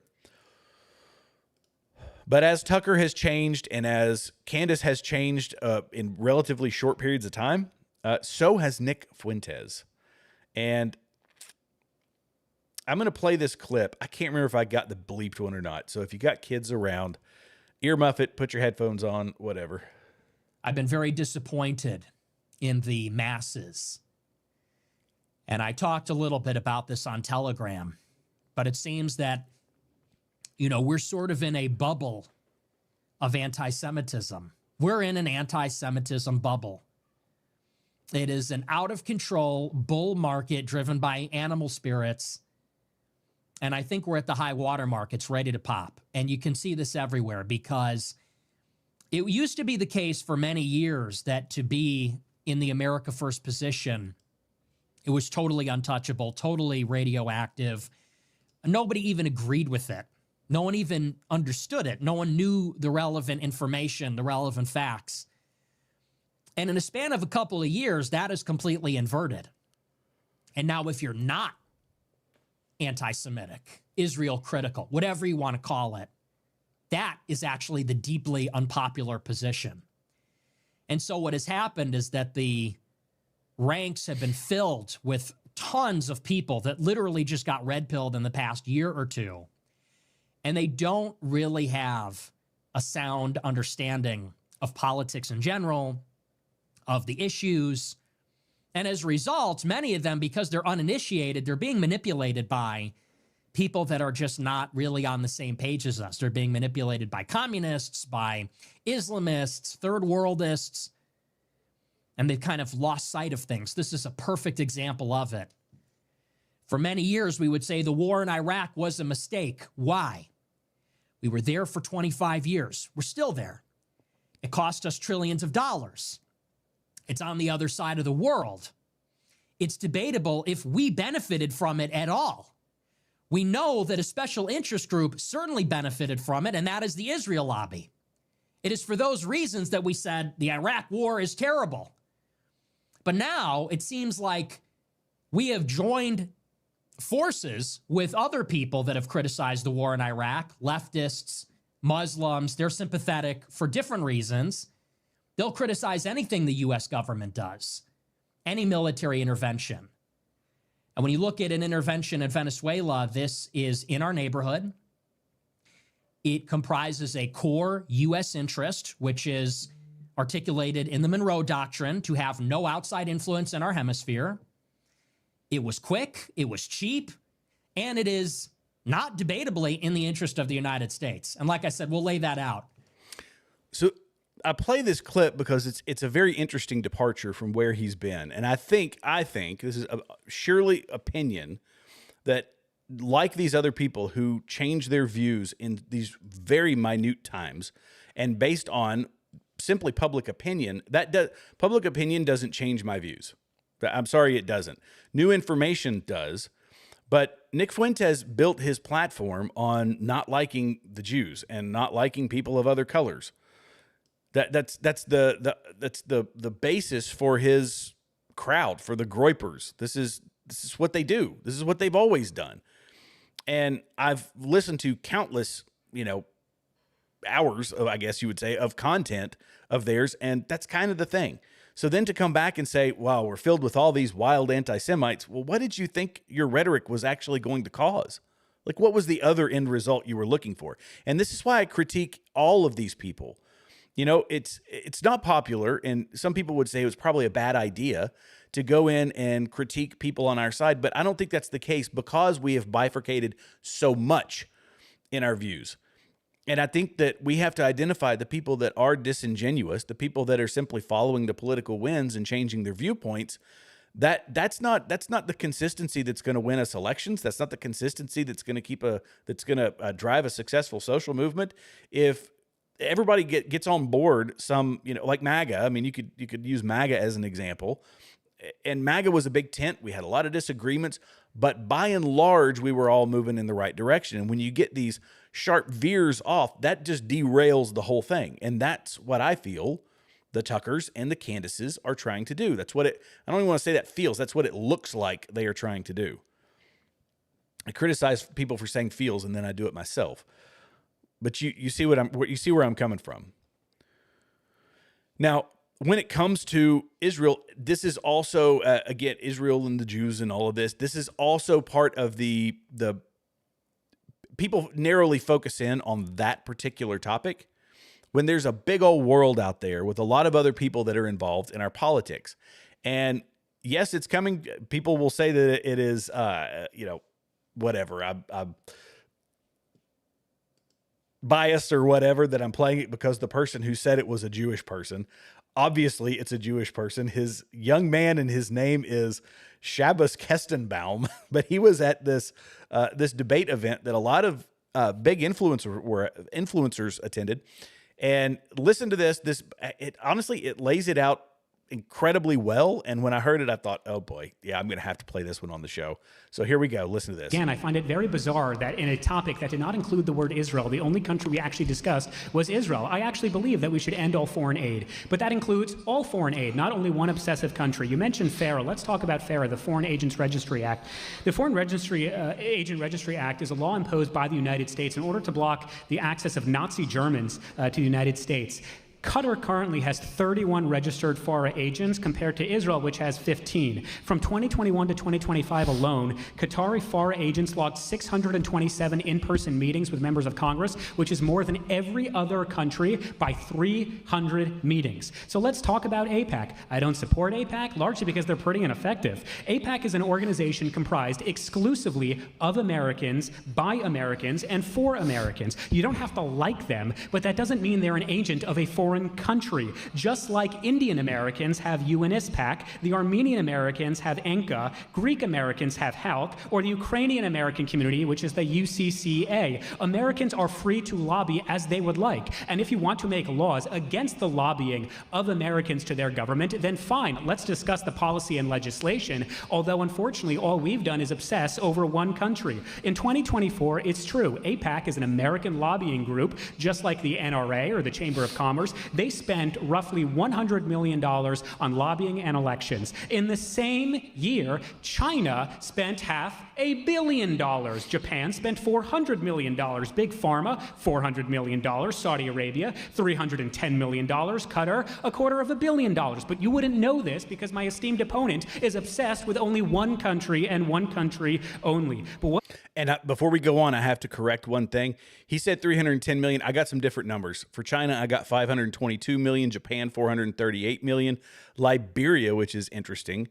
But as Tucker has changed and as Candace has changed in relatively short periods of time, so has Nick Fuentes. And I'm going to play this clip. I can't remember if I got the bleeped one or not. So if you got kids around, earmuff it, put your headphones on, whatever. I've been very disappointed in the masses. And I talked a little bit about this on Telegram, but it seems that, we're sort of in a bubble of anti-Semitism. We're in an anti-Semitism bubble. It is an out-of-control bull market driven by animal spirits. And I think we're at the high water mark. It's ready to pop. And you can see this everywhere because it used to be the case for many years that to be in the America First position, it was totally untouchable, totally radioactive. Nobody even agreed with it. No one even understood it. No one knew the relevant information, the relevant facts. And in a span of a couple of years, that is completely inverted. And now if you're not anti-Semitic, Israel critical, whatever you want to call it, that is actually the deeply unpopular position. And so what has happened is that the ranks have been filled with tons of people that literally just got red-pilled in the past year or two. And they don't really have a sound understanding of politics in general, of the issues. And as a result, many of them, because they're uninitiated, they're being manipulated by people that are just not really on the same page as us. They're being manipulated by communists, by Islamists, third worldists, and they've kind of lost sight of things. This is a perfect example of it. For many years, we would say the war in Iraq was a mistake. Why? We were there for 25 years. We're still there. It cost us trillions of dollars. It's on the other side of the world. It's debatable if we benefited from it at all. We know that a special interest group certainly benefited from it, and that is the Israel lobby. It is for those reasons that we said the Iraq war is terrible. But now it seems like we have joined forces with other people that have criticized the war in Iraq, leftists, Muslims. They're sympathetic for different reasons. They'll criticize anything the U.S. government does, any military intervention. And when you look at an intervention in Venezuela, this is in our neighborhood. It comprises a core U.S. interest, which is articulated in the Monroe Doctrine to have no outside influence in our hemisphere. It was quick, it was cheap, and it is not debatably in the interest of the United States. And like I said, we'll lay that out. So I play this clip because it's a very interesting departure from where he's been. And I think this is a surely opinion that, like these other people who change their views in these very minute times and based on simply public opinion, public opinion doesn't change my views. I'm sorry, it doesn't. New information does. But Nick Fuentes built his platform on not liking the Jews and not liking people of other colors. That's the basis for his crowd, for the Groypers. This is what they do. This is what they've always done. And I've listened to countless, hours of, I guess you would say, of content of theirs, and that's kind of the thing. So then to come back and say, wow, we're filled with all these wild anti-Semites. Well, what did you think your rhetoric was actually going to cause? Like, what was the other end result you were looking for? And this is why I critique all of these people. It's not popular, and some people would say it was probably a bad idea to go in and critique people on our side. But I don't think that's the case because we have bifurcated so much in our views. And I think that we have to identify the people that are disingenuous, the people that are simply following the political winds and changing their viewpoints. That's not the consistency that's going to win us elections. That's not the consistency that's going to drive a successful social movement. If everybody gets on board, like MAGA. I mean, you could use MAGA as an example. And MAGA was a big tent. We had a lot of disagreements, but by and large, we were all moving in the right direction. And when you get these sharp veers off, that just derails the whole thing. And that's what I feel the Tuckers and the Candaces are trying to do. That's what I don't even want to say that feels. That's what it looks like they are trying to do. I criticize people for saying feels, and then I do it myself. But you see where I'm coming from. Now, when it comes to Israel, this is also again Israel and the Jews and all of this. This is also part of the people narrowly focus in on that particular topic when there's a big old world out there with a lot of other people that are involved in our politics. And yes, it's coming. People will say that it is, whatever. I'm biased or whatever, that I'm playing it because the person who said it was a Jewish person. Obviously, it's a Jewish person. His young man and his name is Shabbos Kestenbaum, but he was at this debate event that a lot of big influencers attended. And listen to this. It lays it out incredibly well. And when I heard it, I thought, oh boy, yeah, I'm going to have to play this one on the show. So here we go. Listen to this. Again, I find it very bizarre that in a topic that did not include the word Israel, the only country we actually discussed was Israel. I actually believe that we should end all foreign aid, but that includes all foreign aid, not only one obsessive country. You mentioned FARA. Let's talk about FARA, the Foreign Agents Registry Act. The Foreign Agent Registry Act is a law imposed by the United States in order to block the access of Nazi Germans to the United States. Qatar currently has 31 registered FARA agents compared to Israel, which has 15. From 2021 to 2025 alone, Qatari FARA agents logged 627 in-person meetings with members of Congress, which is more than every other country by 300 meetings. So let's talk about AIPAC. I don't support AIPAC, largely because they're pretty ineffective. AIPAC is an organization comprised exclusively of Americans, by Americans, and for Americans. You don't have to like them, but that doesn't mean they're an agent of a foreign country. Just like Indian Americans have UNISPAC, the Armenian Americans have ENCA, Greek Americans have HALC, or the Ukrainian American community, which is the UCCA. Americans are free to lobby as they would like. And if you want to make laws against the lobbying of Americans to their government, then fine, let's discuss the policy and legislation. Although, unfortunately, all we've done is obsess over one country. In 2024, it's true, AIPAC is an American lobbying group, just like the NRA or the Chamber of Commerce. They spent roughly $100 million on lobbying and elections. In the same year, China spent $500 million. Japan spent $400 million. Big Pharma, $400 million. Saudi Arabia, $310 million. Qatar, $250 million. But you wouldn't know this because my esteemed opponent is obsessed with only one country and one country only. But before we go on, I have to correct one thing. He said 310 million. I got some different numbers. For China, I got 522 million. Japan, 438 million. Liberia, which is interesting,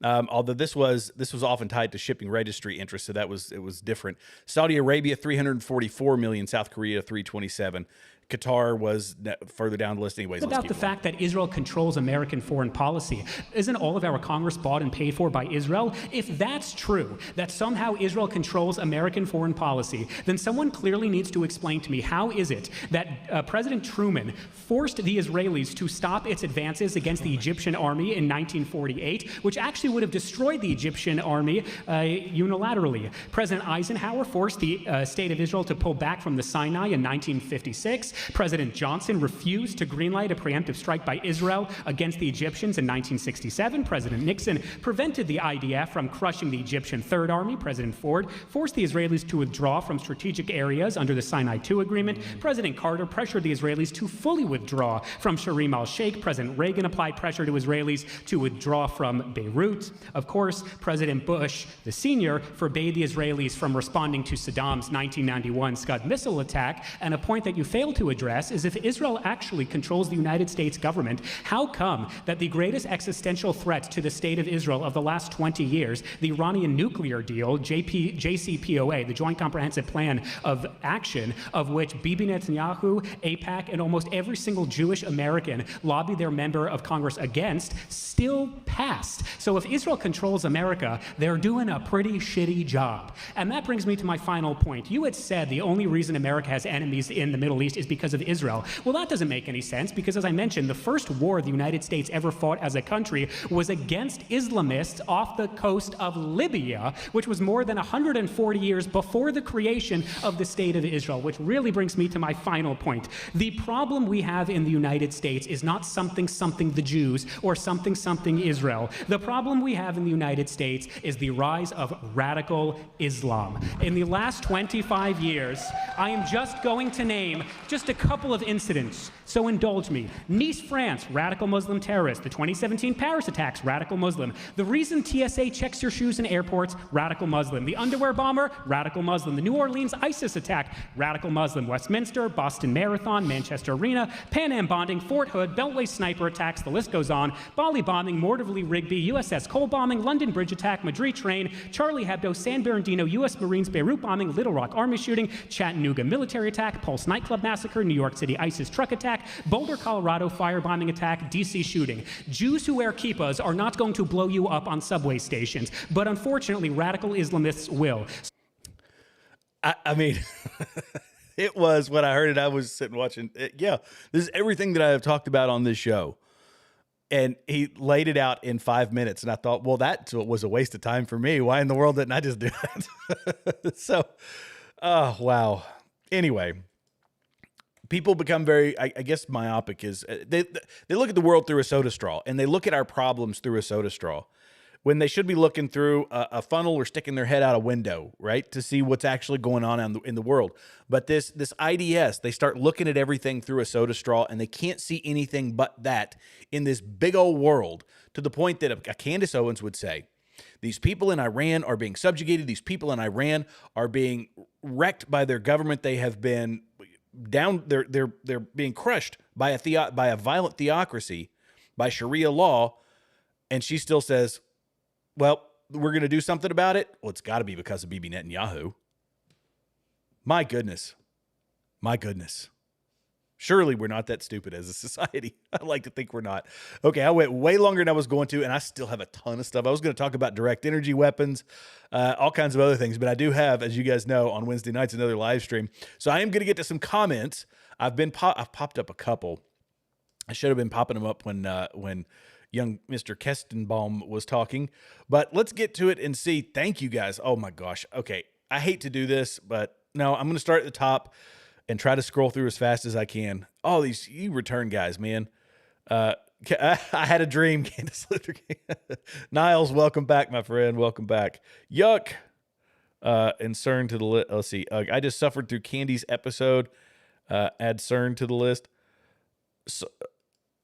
although this was often tied to shipping registry interest, so it was different. Saudi Arabia, 344 million. South Korea, 327. Qatar was further down the list anyways. What about the fact that Israel controls American foreign policy? Isn't all of our Congress bought and paid for by Israel? If that's true, that somehow Israel controls American foreign policy, then someone clearly needs to explain to me how is it that President Truman forced the Israelis to stop its advances against the Egyptian army in 1948, which actually would have destroyed the Egyptian army unilaterally. President Eisenhower forced the state of Israel to pull back from the Sinai in 1956. President Johnson refused to greenlight a preemptive strike by Israel against the Egyptians in 1967. President Nixon prevented the IDF from crushing the Egyptian Third Army. President Ford forced the Israelis to withdraw from strategic areas under the Sinai II Agreement. President Carter pressured the Israelis to fully withdraw from Sharm el-Sheikh. President Reagan applied pressure to Israelis to withdraw from Beirut. Of course, President Bush, the senior, forbade the Israelis from responding to Saddam's 1991 Scud missile attack, and a point that you failed to to address is, if Israel actually controls the United States government, how come that the greatest existential threat to the state of Israel of the last 20 years, the Iranian nuclear deal, JCPOA, the Joint Comprehensive Plan of Action, of which Bibi Netanyahu, AIPAC, and almost every single Jewish American lobbied their member of Congress against, still passed? So if Israel controls America, they're doing a pretty shitty job. And that brings me to my final point. You had said the only reason America has enemies in the Middle East is because of Israel. Well, that doesn't make any sense, because as I mentioned, the first war the United States ever fought as a country was against Islamists off the coast of Libya, which was more than 140 years before the creation of the State of Israel, which really brings me to my final point. The problem we have in the United States is not something the Jews or something Israel. The problem we have in the United States is the rise of radical Islam. In the last 25 years, I am just going to name just a couple of incidents, so indulge me. Nice, France, radical Muslim terrorist. The 2017 Paris attacks, radical Muslim. The reason TSA checks your shoes in airports, radical Muslim. The underwear bomber, radical Muslim. The New Orleans ISIS attack, radical Muslim. Westminster, Boston Marathon, Manchester Arena, Pan Am bonding, Fort Hood, Beltway sniper attacks, the list goes on. Bali bombing, Mortarville Rigby, USS Cole bombing, London Bridge attack, Madrid train, Charlie Hebdo, San Bernardino, U.S. Marines, Beirut bombing, Little Rock Army shooting, Chattanooga military attack, Pulse nightclub massacre, New York City ISIS truck attack, Boulder, Colorado firebombing attack, D.C. shooting. Jews who wear kippahs are not going to blow you up on subway stations, but unfortunately, radical Islamists will. I mean, it was when I heard it, I was sitting watching. Yeah, this is everything that I have talked about on this show. And he laid it out in 5 minutes. And I thought, well, that was a waste of time for me. Why in the world didn't I just do that? So, oh, wow. Anyway, people become very, I guess myopic is, they look at the world through a soda straw, and they look at our problems through a soda straw, when they should be looking through a funnel or sticking their head out a window, right, to see what's actually going on in the world. But this IDS, they start looking at everything through a soda straw, and they can't see anything but that in this big old world, to the point that a Candace Owens would say, these people in Iran are being subjugated. These people in Iran are being wrecked by their government. They have been down. They're being crushed by a violent theocracy, by Sharia law, and she still says, well, we're going to do something about it. Well, it's got to be because of Bibi Netanyahu. My goodness. My goodness. Surely we're not that stupid as a society. I like to think we're not. Okay, I went way longer than I was going to, and I still have a ton of stuff. I was going to talk about direct energy weapons, all kinds of other things, but I do have, as you guys know, on Wednesday nights, another live stream. So I am going to get to some comments. I've popped up a couple. I should have been popping them up when young Mr. Kestenbaum was talking, but let's get to it and see. Thank you guys. Oh my gosh. Okay. I hate to do this, but no, I'm going to start at the top and try to scroll through as fast as I can. Oh, you return guys, man. I had a dream. Candace Niles, welcome back, my friend. Welcome back. Yuck. And CERN to the list. Let's see. I just suffered through Candy's episode. Add CERN to the list. So,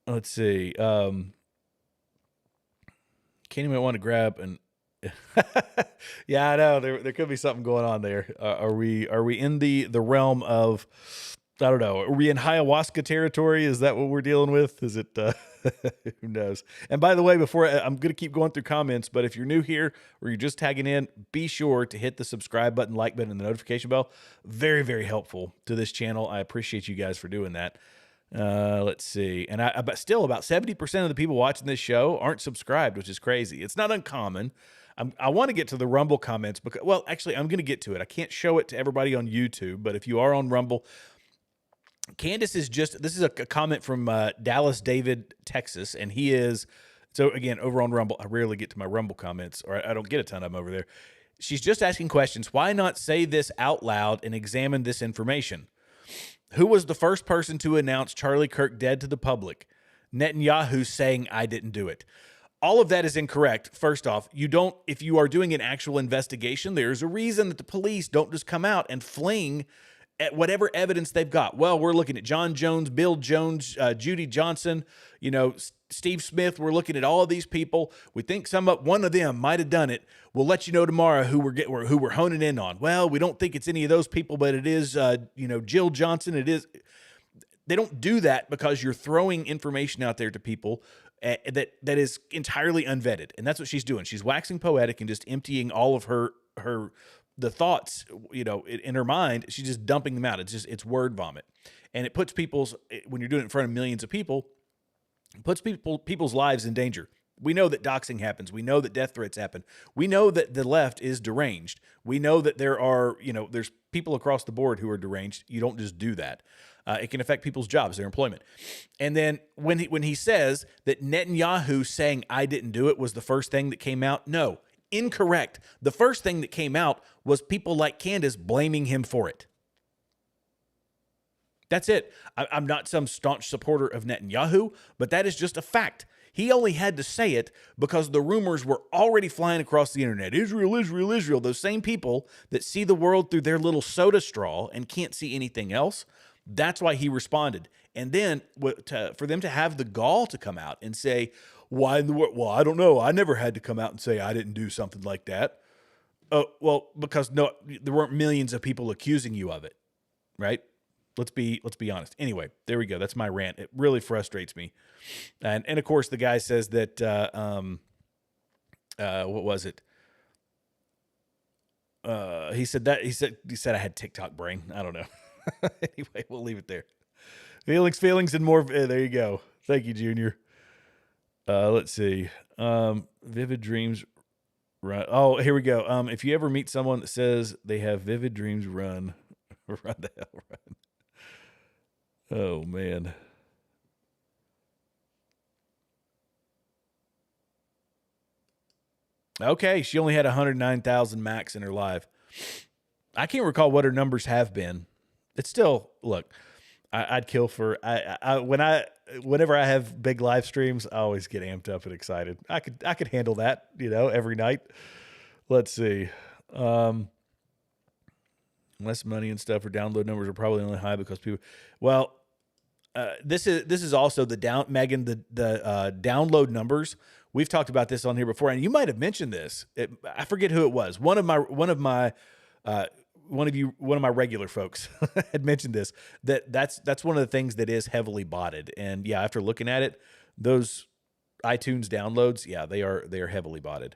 let's see. Candy might want to grab and yeah, I know there could be something going on there. Are we in the realm of, I don't know, are we in ayahuasca territory? Is that what we're dealing with? Is it who knows? And by the way, before I'm going to keep going through comments, but if you're new here or you're just tagging in, be sure to hit the subscribe button, like button, and the notification bell. Very, very helpful to this channel. I appreciate you guys for doing that. Let's see. And but still about 70% of the people watching this show aren't subscribed, which is crazy. It's not uncommon. I want to get to the Rumble comments because, well, actually I'm going to get to it. I can't show it to everybody on YouTube, but if you are on Rumble, Candace is this is a comment from Dallas David, Texas. And he is, so again, over on Rumble, I rarely get to my Rumble comments, or I don't get a ton of them over there. She's just asking questions. Why not say this out loud and examine this information? Who was the first person to announce Charlie Kirk dead to the public? Netanyahu saying, I didn't do it. All of that is incorrect. First off, if you are doing an actual investigation, there's a reason that the police don't just come out and fling at whatever evidence they've got. Well, we're looking at John Jones, Bill Jones, Judy Johnson, Steve Smith. We're looking at all of these people. We think one of them might have done it. We'll let you know tomorrow who we're honing in on. Well, we don't think it's any of those people, but it is, Jill Johnson. It is. They don't do that because you're throwing information out there to people that is entirely unvetted. And that's what she's doing. She's waxing poetic and just emptying all of the thoughts, in her mind. She's just dumping them out. It's word vomit. And it puts when you're doing it in front of millions of people, it puts people's lives in danger. We know that doxing happens. We know that death threats happen. We know that the left is deranged. We know that there's people across the board who are deranged. You don't just do that. It can affect people's jobs, their employment. And then when he says that Netanyahu saying I didn't do it was the first thing that came out, no, incorrect. The first thing that came out was people like Candace blaming him for it. That's it. I'm not some staunch supporter of Netanyahu, but that is just a fact. He only had to say it because the rumors were already flying across the internet. Israel, Israel, Israel. Those same people that see the world through their little soda straw and can't see anything else. That's why he responded. And then for them to have the gall to come out and say, why in the world? Well, I don't know. I never had to come out and say I didn't do something like that. Well, because there weren't millions of people accusing you of it, right? Let's be honest. Anyway, there we go. That's my rant. It really frustrates me. And of course, the guy says that, what was it? He said I had TikTok brain. I don't know. Anyway, we'll leave it there. Feelings, and more. There you go. Thank you, Junior. Let's see. Vivid dreams. Run. Oh, here we go. If you ever meet someone that says they have vivid dreams, run the hell, run. Oh man. Okay, she only had 109,000 max in her live. I can't recall what her numbers have been. It's still, look, I'd kill for whenever I have big live streams, I always get amped up and excited. I could handle that, every night. Let's see. Less money and stuff, or download numbers are probably only high because people. Well, this is also the download numbers. We've talked about this on here before, and you might have mentioned this. I forget who it was. One of my regular folks had mentioned this. That's one of the things that is heavily botted. And yeah, after looking at it, those iTunes downloads, yeah, they are heavily botted.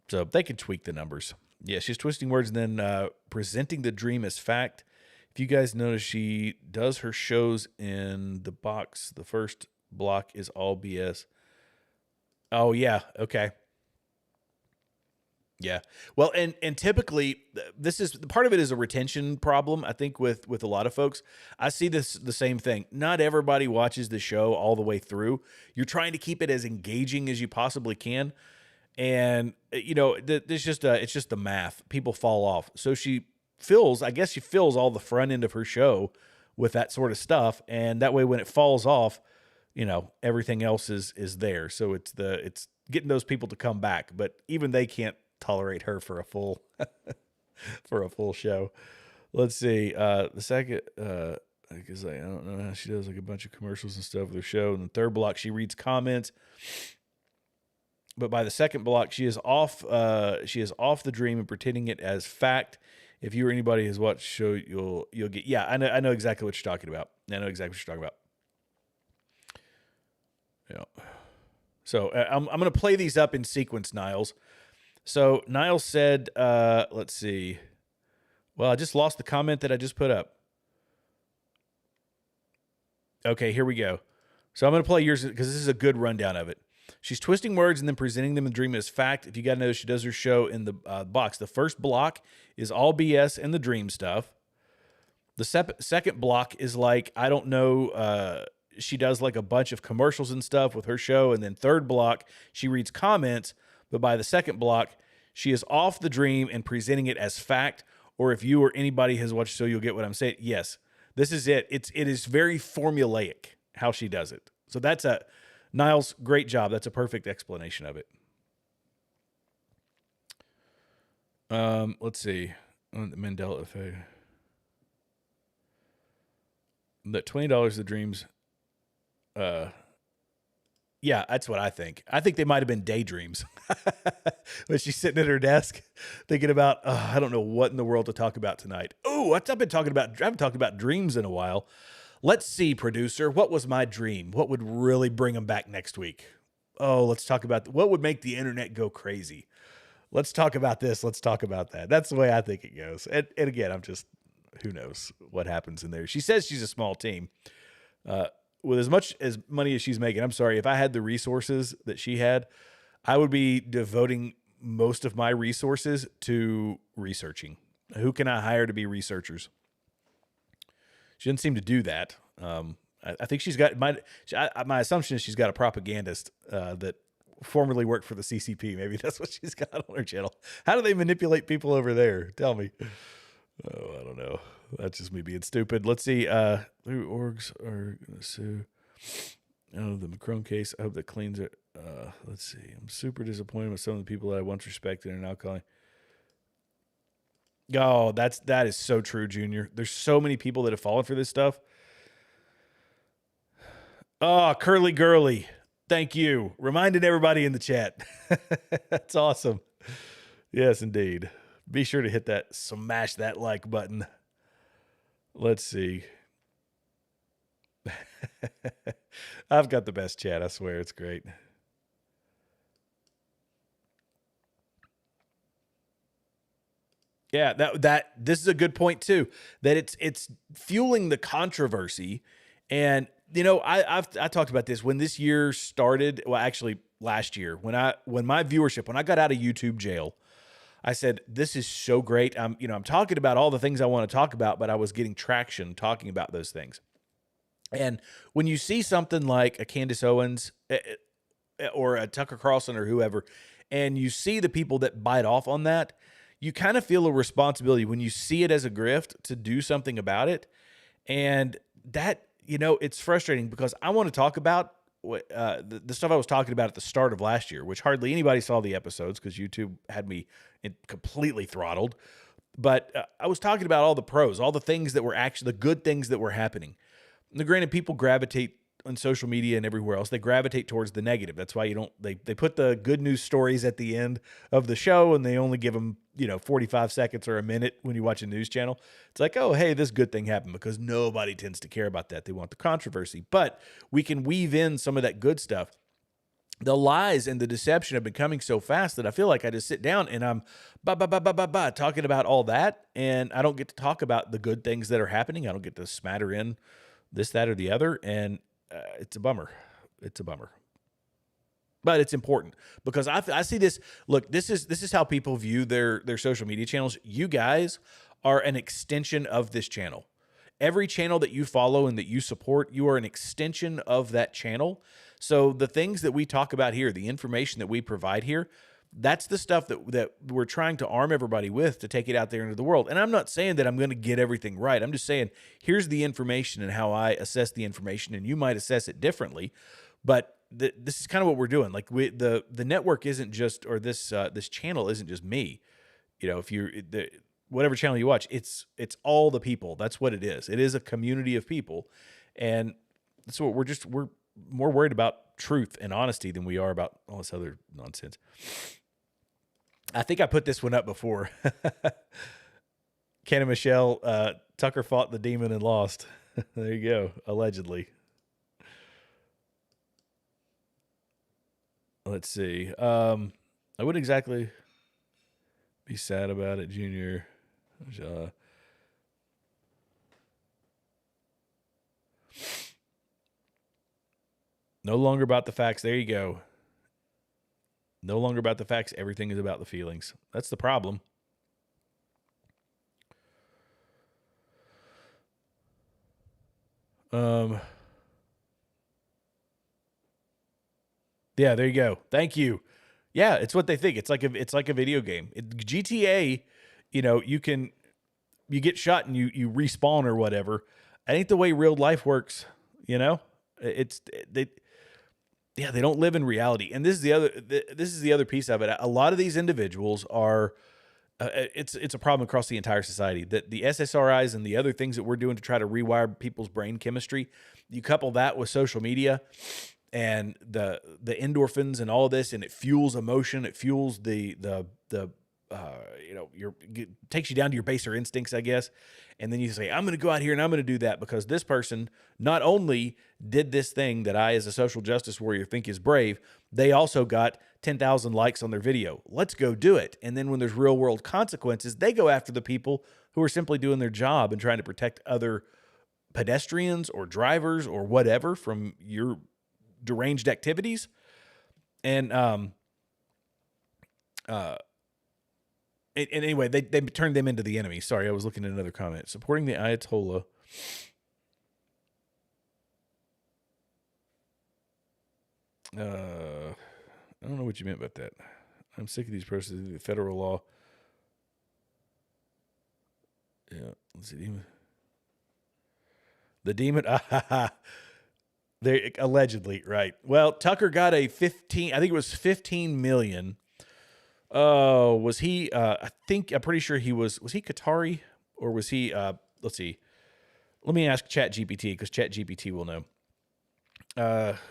So they can tweak the numbers. Yeah, she's twisting words and then presenting the dream as fact. If you guys notice, she does her shows in the box. The first block is all BS. Oh, yeah. Okay. Yeah. Well, and typically this is part of it is a retention problem. I think with a lot of folks, I see the same thing. Not everybody watches the show all the way through. You're trying to keep it as engaging as you possibly can. And it's just the math. People fall off. So she fills all the front end of her show with that sort of stuff. And that way, when it falls off, everything else is there. So it's getting those people to come back, but even they can't tolerate her for a full show. Let's see. The second, because I don't know how she does like a bunch of commercials and stuff with her show. And the third block, she reads comments. But by the second block, she is off the dream and pretending it as fact. If you or anybody has watched the show, you'll get. Yeah, I know exactly what you're talking about. Yeah. So I'm going to play these up in sequence, Niles. So Niles said, let's see. Well, I just lost the comment that I just put up. Okay, here we go. So I'm going to play yours because this is a good rundown of it. She's twisting words and then presenting them in the dream as fact. If you got to know, she does her show in the box. The first block is all BS and the dream stuff. The second block is like, I don't know, she does like a bunch of commercials and stuff with her show. And then third block, she reads comments. But by the second block, she is off the dream and presenting it as fact. Or if you or anybody has watched the show, you'll get what I'm saying. Yes, this is it. It is very formulaic how she does it. So that's Niles, great job. That's a perfect explanation of it. Let's see. The Mandela effect. That $20 the dreams. Yeah, that's what I think. I think they might have been daydreams. When she's sitting at her desk thinking about, I don't know what in the world to talk about tonight. Oh, I haven't talked about dreams in a while. Let's see, producer. What was my dream? What would really bring them back next week? Oh, let's talk about what would make the internet go crazy. Let's talk about this. Let's talk about that. That's the way I think it goes. And again, who knows what happens in there. She says she's a small team. With as much as money as she's making, I'm sorry, if I had the resources that she had, I would be devoting most of my resources to researching. Who can I hire to be researchers? She doesn't seem to do that. I think she's got my assumption is she's got a propagandist that formerly worked for the CCP. Maybe that's what she's got on her channel. How do they manipulate people over there? Tell me. Oh, I don't know. That's just me being stupid. Let's see. Who orgs are going to sue? Oh, the Macron case. I hope that cleans it. Let's see. I'm super disappointed with some of the people that I once respected and now calling. Oh, that is so true, Junior. There's so many people that have fallen for this stuff. Oh, Curly Girly. Thank you. Reminding everybody in the chat. That's awesome. Yes, indeed. Be sure to hit that, smash that like button. Let's see. I've got the best chat. I swear it's great. Yeah, this is a good point too. That it's fueling the controversy, and I talked about this when this year started. Well, actually, last year when my viewership, when I got out of YouTube jail, I said this is so great. I'm talking about all the things I want to talk about, but I was getting traction talking about those things. And when you see something like a Candace Owens or a Tucker Carlson or whoever, and you see the people that bite off on that, you kind of feel a responsibility when you see it as a grift to do something about it. And that, it's frustrating because I want to talk about what the stuff I was talking about at the start of last year, which hardly anybody saw the episodes because YouTube had me completely throttled. But I was talking about all the pros, all the things that were actually the good things that were happening. Now, granted, people gravitate on social media and everywhere else. They gravitate towards the negative. That's why they put the good news stories at the end of the show, and they only give them 45 seconds or a minute when you watch a news channel. It's like, oh, hey, this good thing happened, because nobody tends to care about that. They want the controversy. But we can weave in some of that good stuff. The lies and the deception have been coming so fast that I feel like I just sit down and I'm talking about all that, and I don't get to talk about the good things that are happening. I don't get to smatter in this, that, or the other, and it's a bummer. It's a bummer. But it's important because I see this. Look, this is how people view their social media channels. You guys are an extension of this channel. Every channel that you follow and that you support, you are an extension of that channel. So the things that we talk about here, the information that we provide here, that's the stuff that we're trying to arm everybody with to take it out there into the world. And I'm not saying that I'm going to get everything right. I'm just saying, here's the information and how I assess the information, and you might assess it differently. But this is kind of what we're doing. Like the network isn't just, or this channel isn't just me. If whatever channel you watch, it's all the people. That's what it is. It is a community of people. And that's what we're more worried about truth and honesty than we are about all this other nonsense. I think I put this one up before. Ken and Michelle, Tucker fought the demon and lost. There you go. Allegedly. Let's see. I wouldn't exactly be sad about it, Junior. No longer about the facts. There you go. No longer about the facts. Everything is about the feelings. That's the problem. Yeah, there you go. Thank you. Yeah, it's what they think. It's like a video game. GTA, you get shot and you respawn or whatever. That ain't the way real life works. They don't live in reality. And this is the other piece of it. A lot of these individuals are it's a problem across the entire society. That the SSRIs and the other things that we're doing to try to rewire people's brain chemistry, you couple that with social media and the endorphins and all of this, and it fuels emotion, it fuels the takes you down to your baser instincts, I guess. And then you say, I'm going to go out here and I'm going to do that because this person not only did this thing that I, as a social justice warrior, think is brave, they also got 10,000 likes on their video. Let's go do it. And then when there's real world consequences, they go after the people who are simply doing their job and trying to protect other pedestrians or drivers or whatever from your deranged activities. And, anyway, they turned them into the enemy. Sorry, I was looking at another comment. Supporting the Ayatollah. I don't know what you meant about that. I'm sick of these processes. The federal law. Yeah, let's see. The demon. They allegedly, right. Well, Tucker got a 15, I think it was 15 million. Was he, I'm pretty sure was he Qatari or was he, let's see. Let me ask ChatGPT because ChatGPT will know.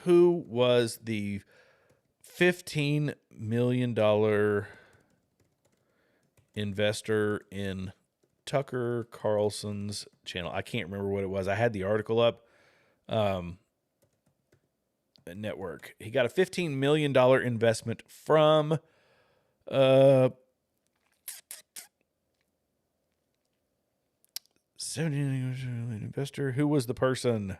Who was the $15 million investor in Tucker Carlson's channel? I can't remember what it was. I had the article up. Network. He got a $15 million investment from investor. Who was the person?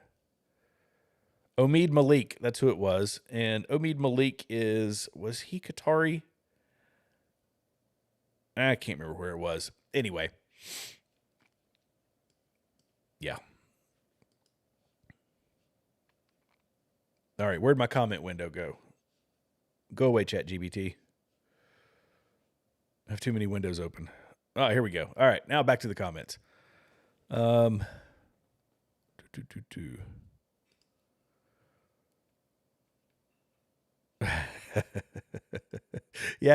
Omid Malik. That's who it was. And Omid Malik was he Qatari? I can't remember where it was. Anyway. Yeah. All right, where'd my comment window go? Go away, ChatGPT. I have too many windows open. Oh, here we go. All right, now back to the comments. Yeah,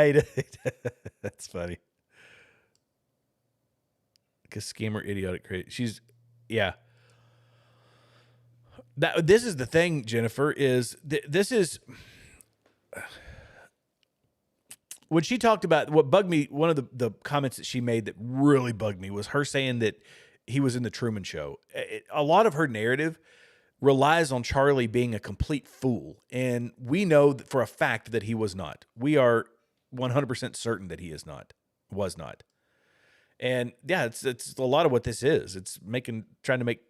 he did. That's funny. Like a scammer, idiotic, crazy. Yeah. This is the thing, Jennifer, is this is when she talked about what bugged me. One of the comments that she made that really bugged me was her saying that he was in the Truman Show. A lot of her narrative relies on Charlie being a complete fool. And we know that for a fact that he was not. We are 100% certain that he was not. And yeah, it's a lot of what this is. It's trying to make,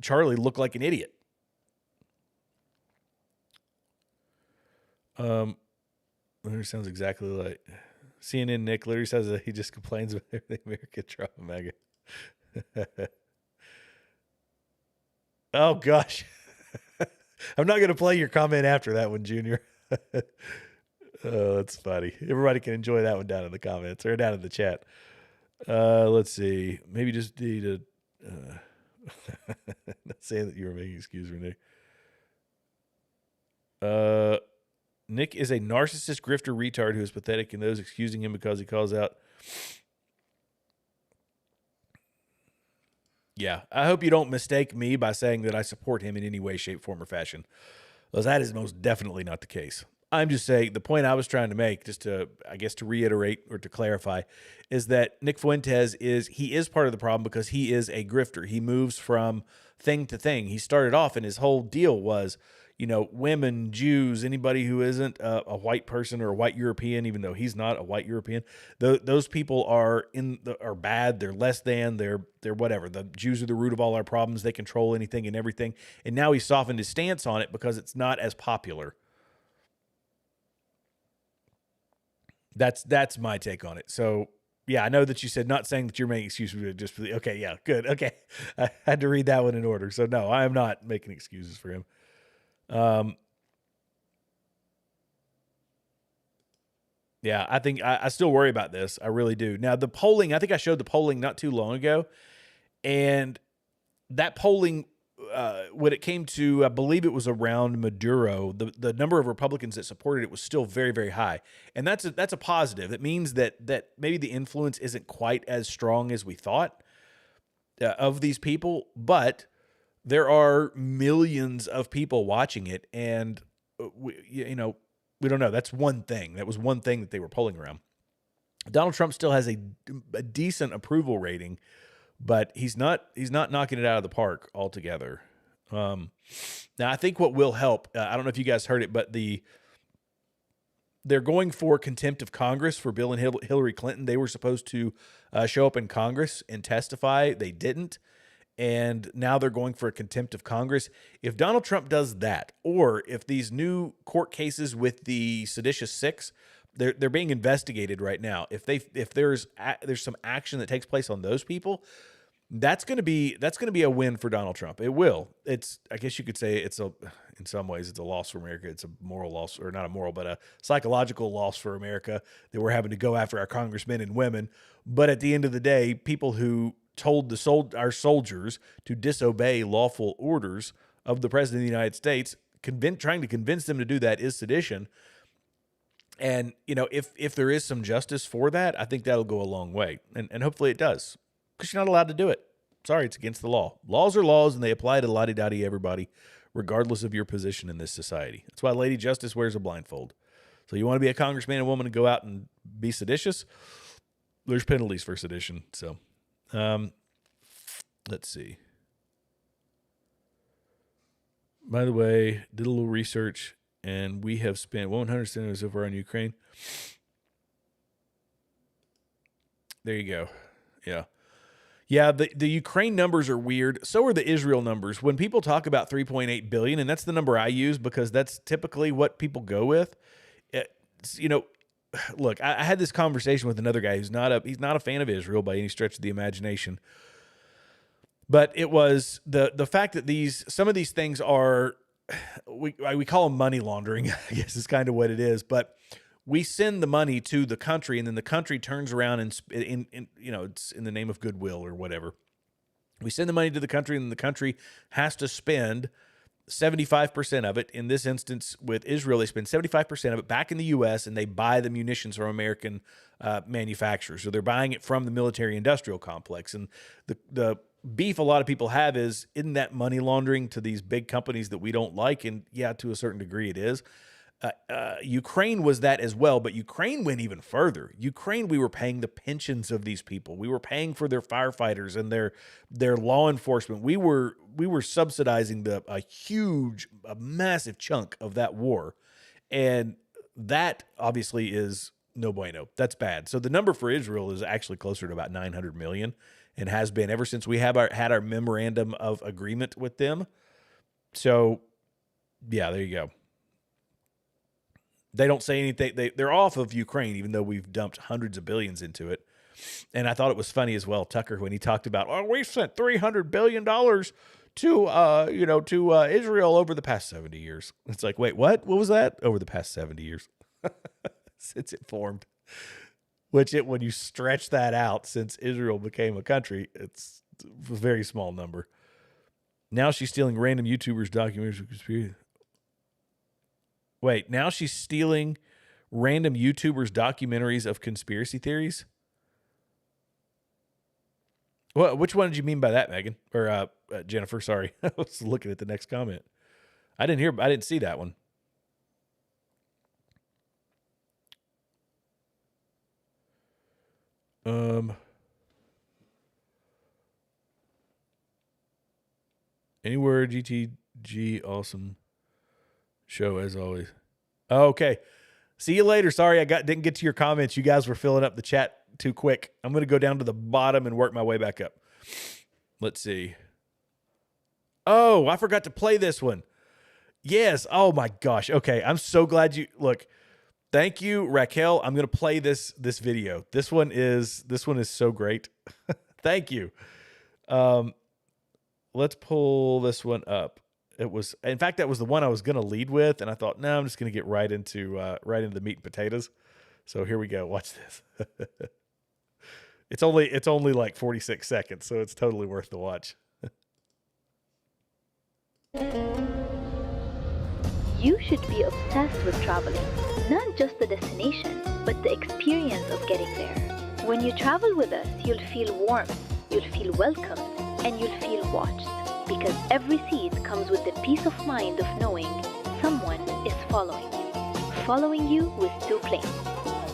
Charlie look like an idiot. Literally sounds exactly like CNN. Nick literally says that he just complains about everything America, Trump, and MAGA. Oh gosh, I'm not going to play your comment after that one, Junior. Oh, that's funny. Everybody can enjoy that one down in the comments or down in the chat. Let's see. Maybe just need to. Not saying that you were making excuses for Nick. Nick is a narcissist grifter retard who is pathetic, and those excusing him because he calls out. Yeah, I hope you don't mistake me by saying that I support him in any way, shape, form, or fashion, because that is most definitely not the case. I'm just saying the point I was trying to make, just to, I guess, to reiterate or to clarify, is that Nick Fuentes is part of the problem because he is a grifter. He moves from thing to thing. He started off and his whole deal was, women, Jews, anybody who isn't a white person or a white European, even though he's not a white European, those people are bad. They're less than. They're whatever. The Jews are the root of all our problems. They control anything and everything. And now he's softened his stance on it because it's not as popular. That's my take on it. So yeah, I know that you said not saying that you're making excuses, just for okay, yeah, good, okay. I had to read that one in order. So no, I am not making excuses for him. Yeah, I think I still worry about this. I really do. Now the polling, I think I showed the polling not too long ago, and that polling, when it came to, I believe it was around Maduro, the number of Republicans that supported it was still very, very high. And that's a positive. It means that maybe the influence isn't quite as strong as we thought of these people, but there are millions of people watching it. And we don't know. That's one thing. That was one thing that they were polling around. Donald Trump still has a decent approval rating, but he's not knocking it out of the park altogether. Now, I think what will help, I don't know if you guys heard it, but they're going for contempt of Congress for Bill and Hillary Clinton. They were supposed to show up in Congress and testify. They didn't. And now they're going for a contempt of Congress. If Donald Trump does that, or if these new court cases with the seditious six, they're being investigated right now. If there's some action that takes place on those people, that's going to be a win for Donald Trump. It will. I guess you could say in some ways it's a loss for America. It's a moral loss, or not a moral, but a psychological loss for America that we're having to go after our congressmen and women. But at the end of the day, people who told our soldiers to disobey lawful orders of the President of the United States, trying to convince them to do that is sedition. And, if there is some justice for that, I think that'll go a long way. And hopefully it does, because you're not allowed to do it. Sorry, it's against the law. Laws are laws, and they apply to lottie-dottie everybody, regardless of your position in this society. That's why Lady Justice wears a blindfold. So you want to be a congressman and woman and go out and be seditious? There's penalties for sedition. So, let's see. By the way, did a little research, and we have spent $100 so far on Ukraine. There you go. Yeah. Yeah, the Ukraine numbers are weird. So are the Israel numbers. When people talk about 3.8 billion, and that's the number I use because that's typically what people go with. Look, I had this conversation with another guy he's not a fan of Israel by any stretch of the imagination. But it was the fact that some of these things are, we call them money laundering, I guess is kind of what it is. But we send the money to the country, and then the country turns around and it's in the name of goodwill or whatever. We send the money to the country, and the country has to spend 75% of it. In this instance with Israel, they spend 75% of it back in the U.S., and they buy the munitions from American manufacturers. So they're buying it from the military-industrial complex. And the beef a lot of people have is, isn't that money laundering to these big companies that we don't like? And yeah, to a certain degree it is. Ukraine was that as well, but Ukraine went even further. Ukraine, we were paying the pensions of these people. We were paying for their firefighters and their law enforcement. We were subsidizing a massive chunk of that war. And that obviously is no bueno. That's bad. So the number for Israel is actually closer to about 900 million and has been ever since we had our memorandum of agreement with them. So yeah, there you go. They don't say anything. They're off of Ukraine, even though we've dumped hundreds of billions into it. And I thought it was funny as well, Tucker, when he talked about, we sent $300 billion to Israel over the past 70 years. It's like, wait, what? What was that? Over the past 70 years since it formed. When you stretch that out, since Israel became a country, it's a very small number. Now she's stealing random YouTubers' documentaries of conspiracy. Wait, now she's stealing random YouTubers' documentaries of conspiracy theories? Well, which one did you mean by that, Megan? Or Jennifer, sorry. I was looking at the next comment. I didn't see that one. Anywhere GTG, awesome show as always. Okay. See you later. Sorry, didn't get to your comments. You guys were filling up the chat too quick. I'm going to go down to the bottom and work my way back up. Let's see. Oh, I forgot to play this one. Yes. Oh my gosh. Okay. I'm so glad look. Thank you, Raquel. I'm going to play this video. This one is so great. Thank you. Let's pull this one up. In fact, that was the one I was going to lead with, and I thought, no, I'm just going to get right into the meat and potatoes. So here we go. Watch this. It's only like 46 seconds, so it's totally worth the watch. You should be obsessed with traveling, not just the destination, but the experience of getting there. When you travel with us, you'll feel warmth, you'll feel welcomed, and you'll feel watched. Because every seat comes with the peace of mind of knowing someone is following you with 2 planes.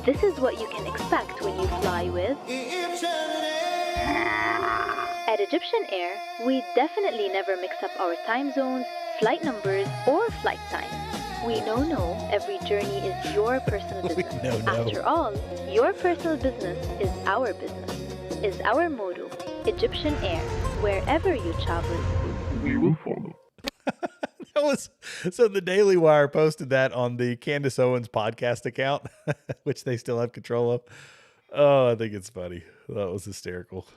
This is what you can expect when you fly with. At Egyptian Air, we definitely never mix up our time zones, flight numbers, or flight times. We know every journey is your personal business. After all, your personal business is our business. Is our motto. Egyptian Air, wherever you travel, we will follow. So the Daily Wire posted that on the Candace Owens podcast account, which they still have control of. Oh, I think it's funny. That was hysterical.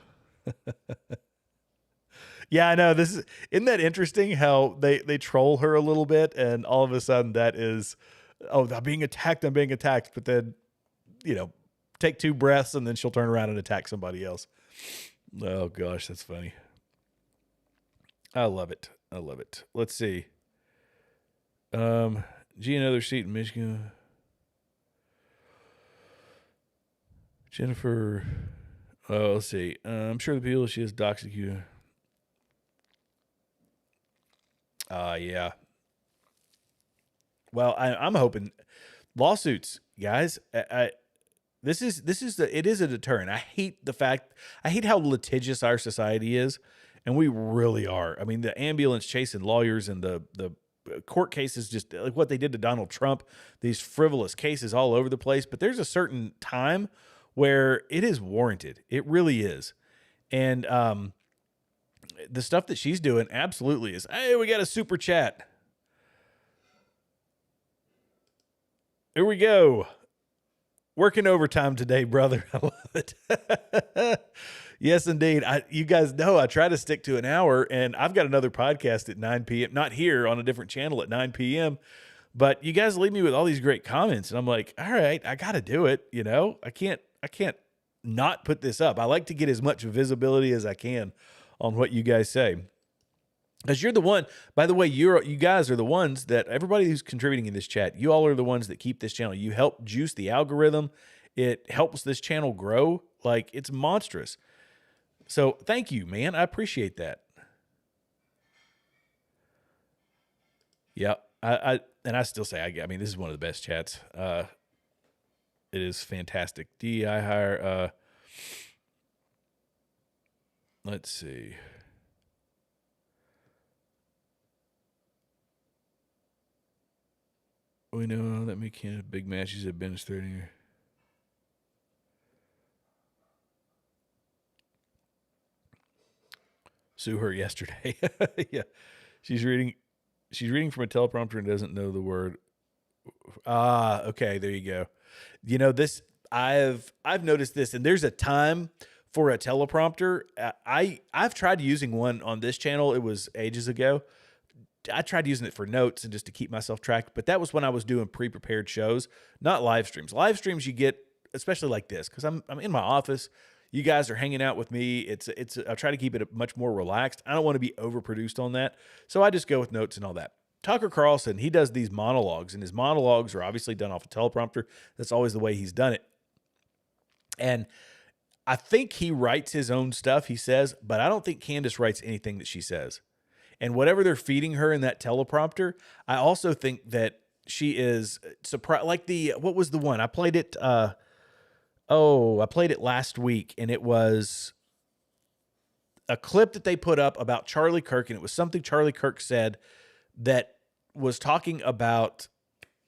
Yeah, I know. Isn't that interesting how they troll her a little bit, and all of a sudden that is, oh, I'm being attacked. But then, take 2 breaths and then she'll turn around and attack somebody else. Oh gosh, that's funny. I love it. Let's see. Another seat in Michigan. Jennifer. Oh, let's see. I'm sure the people she has doxed you. Yeah. Well, I'm hoping lawsuits, guys. This is it is a deterrent. I hate how litigious our society is, and we really are. I mean, the ambulance chasing lawyers and the court cases, just like what they did to Donald Trump, these frivolous cases all over the place. But there's a certain time where it is warranted. It really is. And the stuff that she's doing absolutely is. Hey, we got a super chat. Here we go. Working overtime today, brother. I love it. Yes, indeed. You guys know I try to stick to an hour, and I've got another podcast at 9 p.m. Not here, on a different channel at 9 p.m. But you guys leave me with all these great comments, and I'm like, all right, I got to do it. I can't not put this up. I like to get as much visibility as I can on what you guys say. Because you're the one, by the way, you guys are the ones that everybody who's contributing in this chat, you all are the ones that keep this channel. You help juice the algorithm. It helps this channel grow. Like, it's monstrous. So thank you, man. I appreciate that. Yeah. I still say, I mean, this is one of the best chats. It is fantastic. DEI hire, let's see. We know that me Canada big matches have been 30 years. Sue her yesterday. Yeah. She's reading from a teleprompter and doesn't know the word. Okay, there you go. This I've noticed this, and there's a time for a teleprompter. I've tried using one on this channel. It was ages ago. I tried using it for notes and just to keep myself tracked, but that was when I was doing pre-prepared shows, not live streams. Live streams you get, especially like this, because I'm in my office. You guys are hanging out with me. I try to keep it much more relaxed. I don't want to be overproduced on that, so I just go with notes and all that. Tucker Carlson, he does these monologues, and his monologues are obviously done off a teleprompter. That's always the way he's done it. And I think he writes his own stuff, he says, but I don't think Candace writes anything that she says. And whatever they're feeding her in that teleprompter, I also think that she is surprised. Like what was the one? I played it. I played it last week, and it was a clip that they put up about Charlie Kirk, and it was something Charlie Kirk said that was talking about,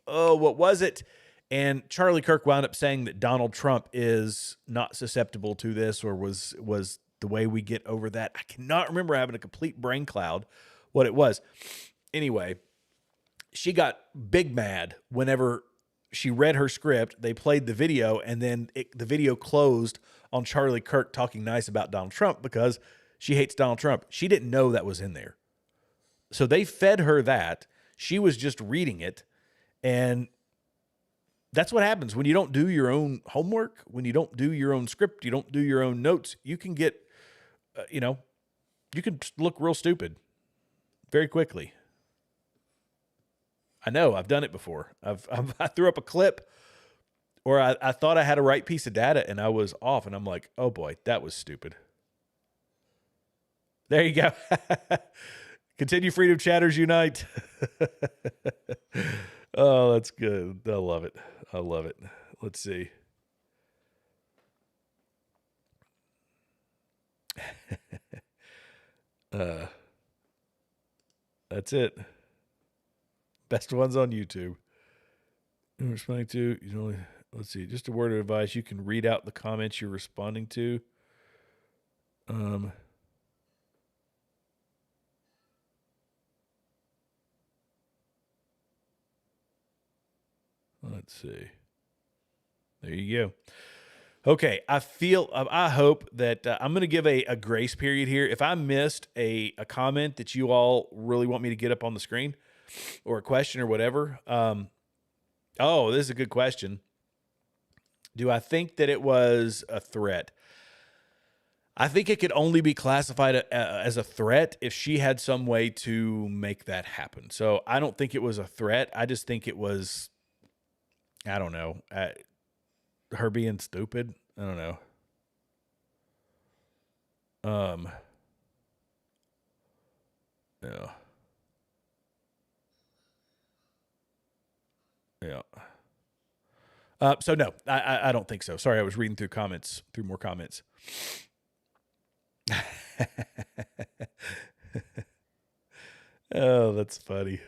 what was it? And Charlie Kirk wound up saying that Donald Trump is not susceptible to this, or was the way we get over that. I cannot remember, having a complete brain cloud what it was. Anyway, she got big mad whenever she read her script. They played the video, and then the video closed on Charlie Kirk talking nice about Donald Trump because she hates Donald Trump. She didn't know that was in there. So they fed her that. She was just reading it, and that's what happens when you don't do your own homework, when you don't do your own script, you don't do your own notes. You can get, you can look real stupid very quickly. I know, I've done it before. I threw up a clip, or I thought I had a right piece of data and I was off, and I'm like, oh boy, that was stupid. There you go. Continue, freedom chatters unite. Oh, that's good. I love it. Let's see. That's it. Best ones on YouTube. I'm responding to, let's see, just a word of advice. You can read out the comments you're responding to. Let's see. There you go. Okay, I hope that I'm going to give a grace period here. If I missed a comment that you all really want me to get up on the screen, or a question or whatever. Oh, this is a good question. Do I think that it was a threat? I think it could only be classified as a threat if she had some way to make that happen. So I don't think it was a threat. I just think it was, I don't know, her being stupid. I don't know. Yeah. Yeah. So no, I don't think so. Sorry, I was reading through more comments. Oh, that's funny.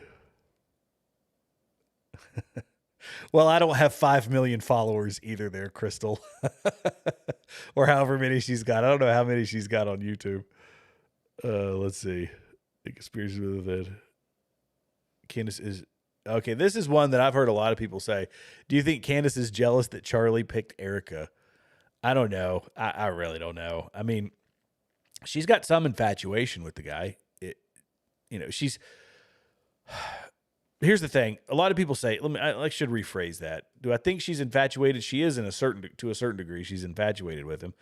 Well, I don't have 5 million followers either there, Crystal. Or however many she's got. I don't know how many she's got on YouTube. Let's see. The conspiracy with it. Candace is... Okay, this is one that I've heard a lot of people say. Do you think Candace is jealous that Charlie picked Erica? I don't know. I really don't know. I mean, she's got some infatuation with the guy. She's... Here's the thing. A lot of people say, I should rephrase that. Do I think she's infatuated? She is to a certain degree. She's infatuated with him.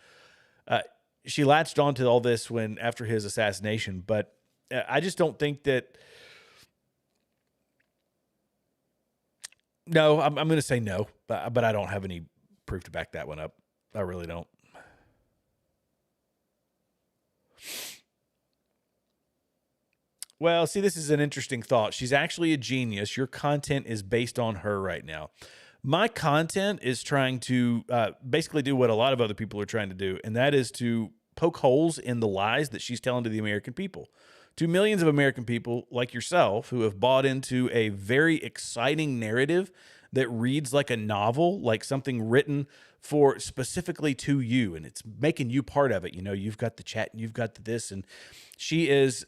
She latched onto all this after his assassination, but I just don't think that... No, I'm going to say no, but I don't have any proof to back that one up. I really don't. Well, see, this is an interesting thought. She's actually a genius. Your content is based on her right now. My content is trying to basically do what a lot of other people are trying to do, and that is to poke holes in the lies that she's telling to the American people. To millions of American people like yourself who have bought into a very exciting narrative that reads like a novel, like something written for specifically to you, and it's making you part of it. You've got the chat and you've got this, and she is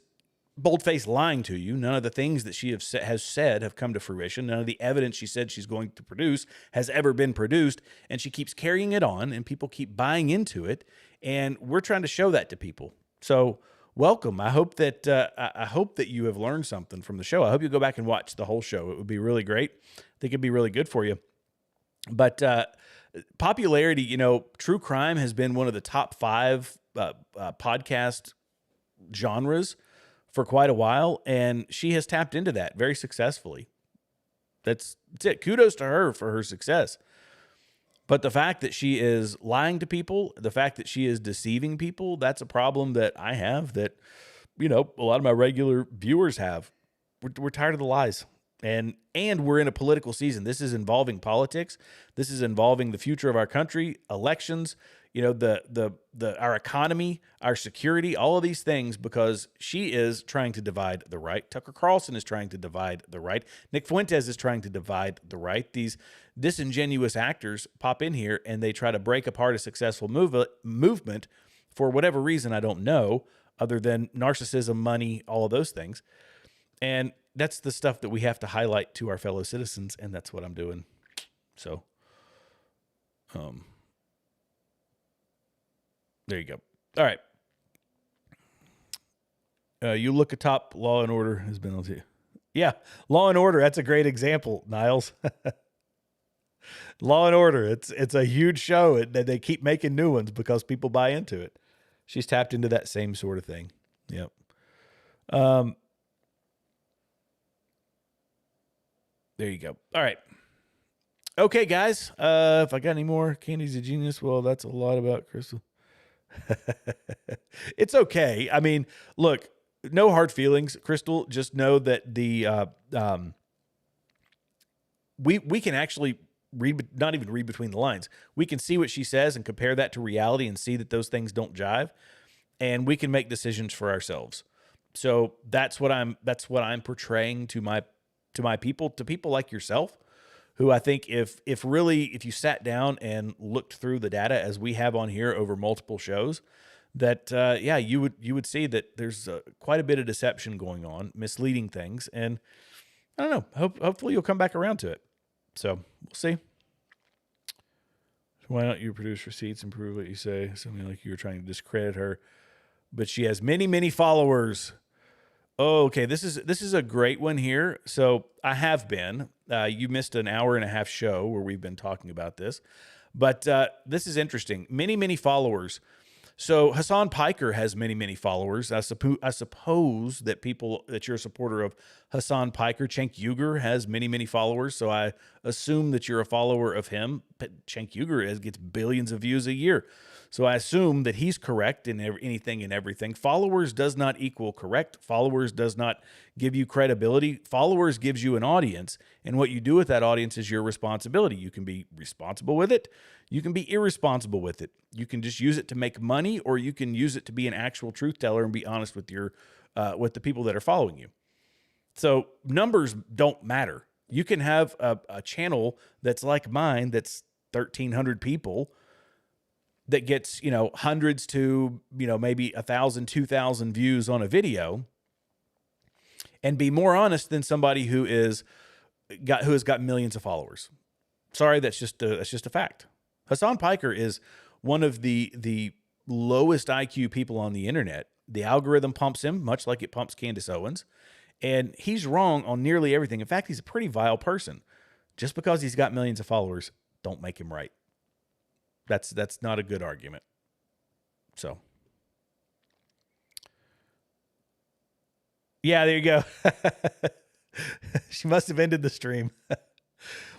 bold-faced lying to you. None of the things that she has said have come to fruition. None of the evidence she said she's going to produce has ever been produced, and she keeps carrying it on, and people keep buying into it, and we're trying to show that to people. So welcome. I hope that you have learned something from the show. I hope you go back and watch the whole show. It would be really great. I think it'd be really good for you. But popularity, true crime has been one of the top 5 podcast genres for quite a while, and she has tapped into that very successfully. That's it. Kudos to her for her success. But the fact that she is lying to people, the fact that she is deceiving people, that's a problem that I have, that, a lot of my regular viewers have. We're tired of the lies. And we're in a political season. This is involving politics. This is involving the future of our country, elections, our economy, our security, all of these things, because she is trying to divide the right. Tucker Carlson is trying to divide the right. Nick Fuentes is trying to divide the right. These disingenuous actors pop in here and they try to break apart a successful movement for whatever reason, I don't know, other than narcissism, money, all of those things. And that's the stuff that we have to highlight to our fellow citizens, and that's what I'm doing. So, there you go. All right. You look atop Law and Order has been on to. Yeah, Law and Order. That's a great example, Niles. Law and Order. It's a huge show that they keep making new ones because people buy into it. She's tapped into that same sort of thing. Yep. There you go. All right. Okay, guys. If I got any more, Candy's a genius. Well, that's a lot about Crystal. It's okay. I mean, look, no hard feelings, Crystal. Just know that we can actually not read between the lines. We can see what she says and compare that to reality and see that those things don't jive. and we can make decisions for ourselves. So that's what I'm portraying to my people, to people like yourself, who I think if you sat down and looked through the data as we have on here over multiple shows, that you would see that there's quite a bit of deception going on, misleading things, and I don't know. Hopefully you'll come back around to it. So we'll see. So why don't you produce receipts and prove what you say? Something like you were trying to discredit her, but she has many followers. Oh, okay, this is a great one here. So I have been. You missed an hour and a half show where we've been talking about this, but this is interesting. Many followers. So Hassan Piker has many followers. I suppose that you're a supporter of Hassan Piker. Cenk Uygur has many followers. So I assume that you're a follower of him. But Cenk Uygur gets billions of views a year. So I assume that he's correct in anything and everything. Followers does not equal correct. Followers does not give you credibility. Followers gives you an audience, and what you do with that audience is your responsibility. You can be responsible with it. You can be irresponsible with it. You can just use it to make money, or you can use it to be an actual truth teller and be honest with with the people that are following you. So numbers don't matter. You can have a channel that's like mine, that's 1,300 people, that gets, hundreds to, maybe 1,000, 2,000 views on a video, and be more honest than somebody who has got millions of followers. Sorry, that's just a fact. Hassan Piker is one of the lowest IQ people on the internet. The algorithm pumps him, much like it pumps Candace Owens, and he's wrong on nearly everything. In fact, he's a pretty vile person. Just because he's got millions of followers, don't make him right. That's not a good argument. So, yeah, there you go. She must have ended the stream.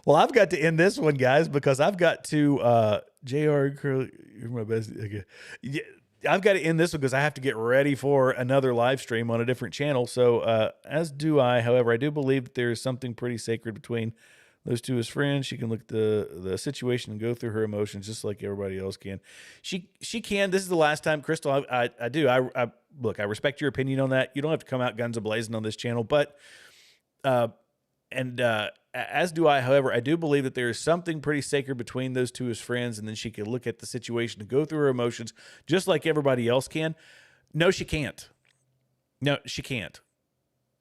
Well, I've got to end this one, guys, because I've got to JR Curly, you're my best. Okay. Yeah, I've got to end this one because I have to get ready for another live stream on a different channel. So, as do I. However, I do believe that there is something pretty sacred between those two as friends. She can look at the situation and go through her emotions just like everybody else can. She can. This is the last time, Crystal. I do. I look, I respect your opinion on that. You don't have to come out guns a-blazing on this channel, but as do I. However, I do believe that there is something pretty sacred between those two as friends, and then she can look at the situation and go through her emotions just like everybody else can. No, she can't. No, she can't.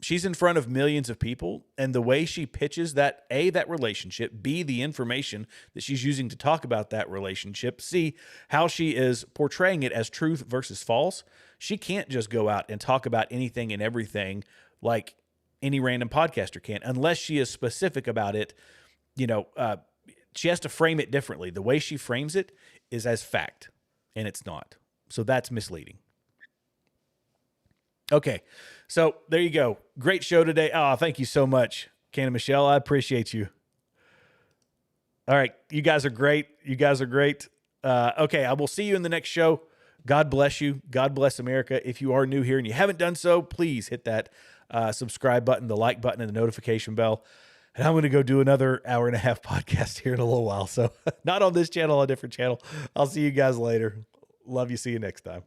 She's in front of millions of people, and the way she pitches that, A, that relationship, B, the information that she's using to talk about that relationship, C, how she is portraying it as truth versus false, she can't just go out and talk about anything and everything like any random podcaster can, unless she is specific about it. She has to frame it differently. The way she frames it is as fact, and it's not. So that's misleading. Okay, so there you go. Great show today. Oh, thank you so much, Ken and Michelle. I appreciate you. All right, you guys are great. Okay, I will see you in the next show. God bless you. God bless America. If you are new here and you haven't done so, please hit that subscribe button, the like button, and the notification bell. And I'm going to go do another hour and a half podcast here in a little while. So not on this channel, on a different channel. I'll see you guys later. Love you. See you next time.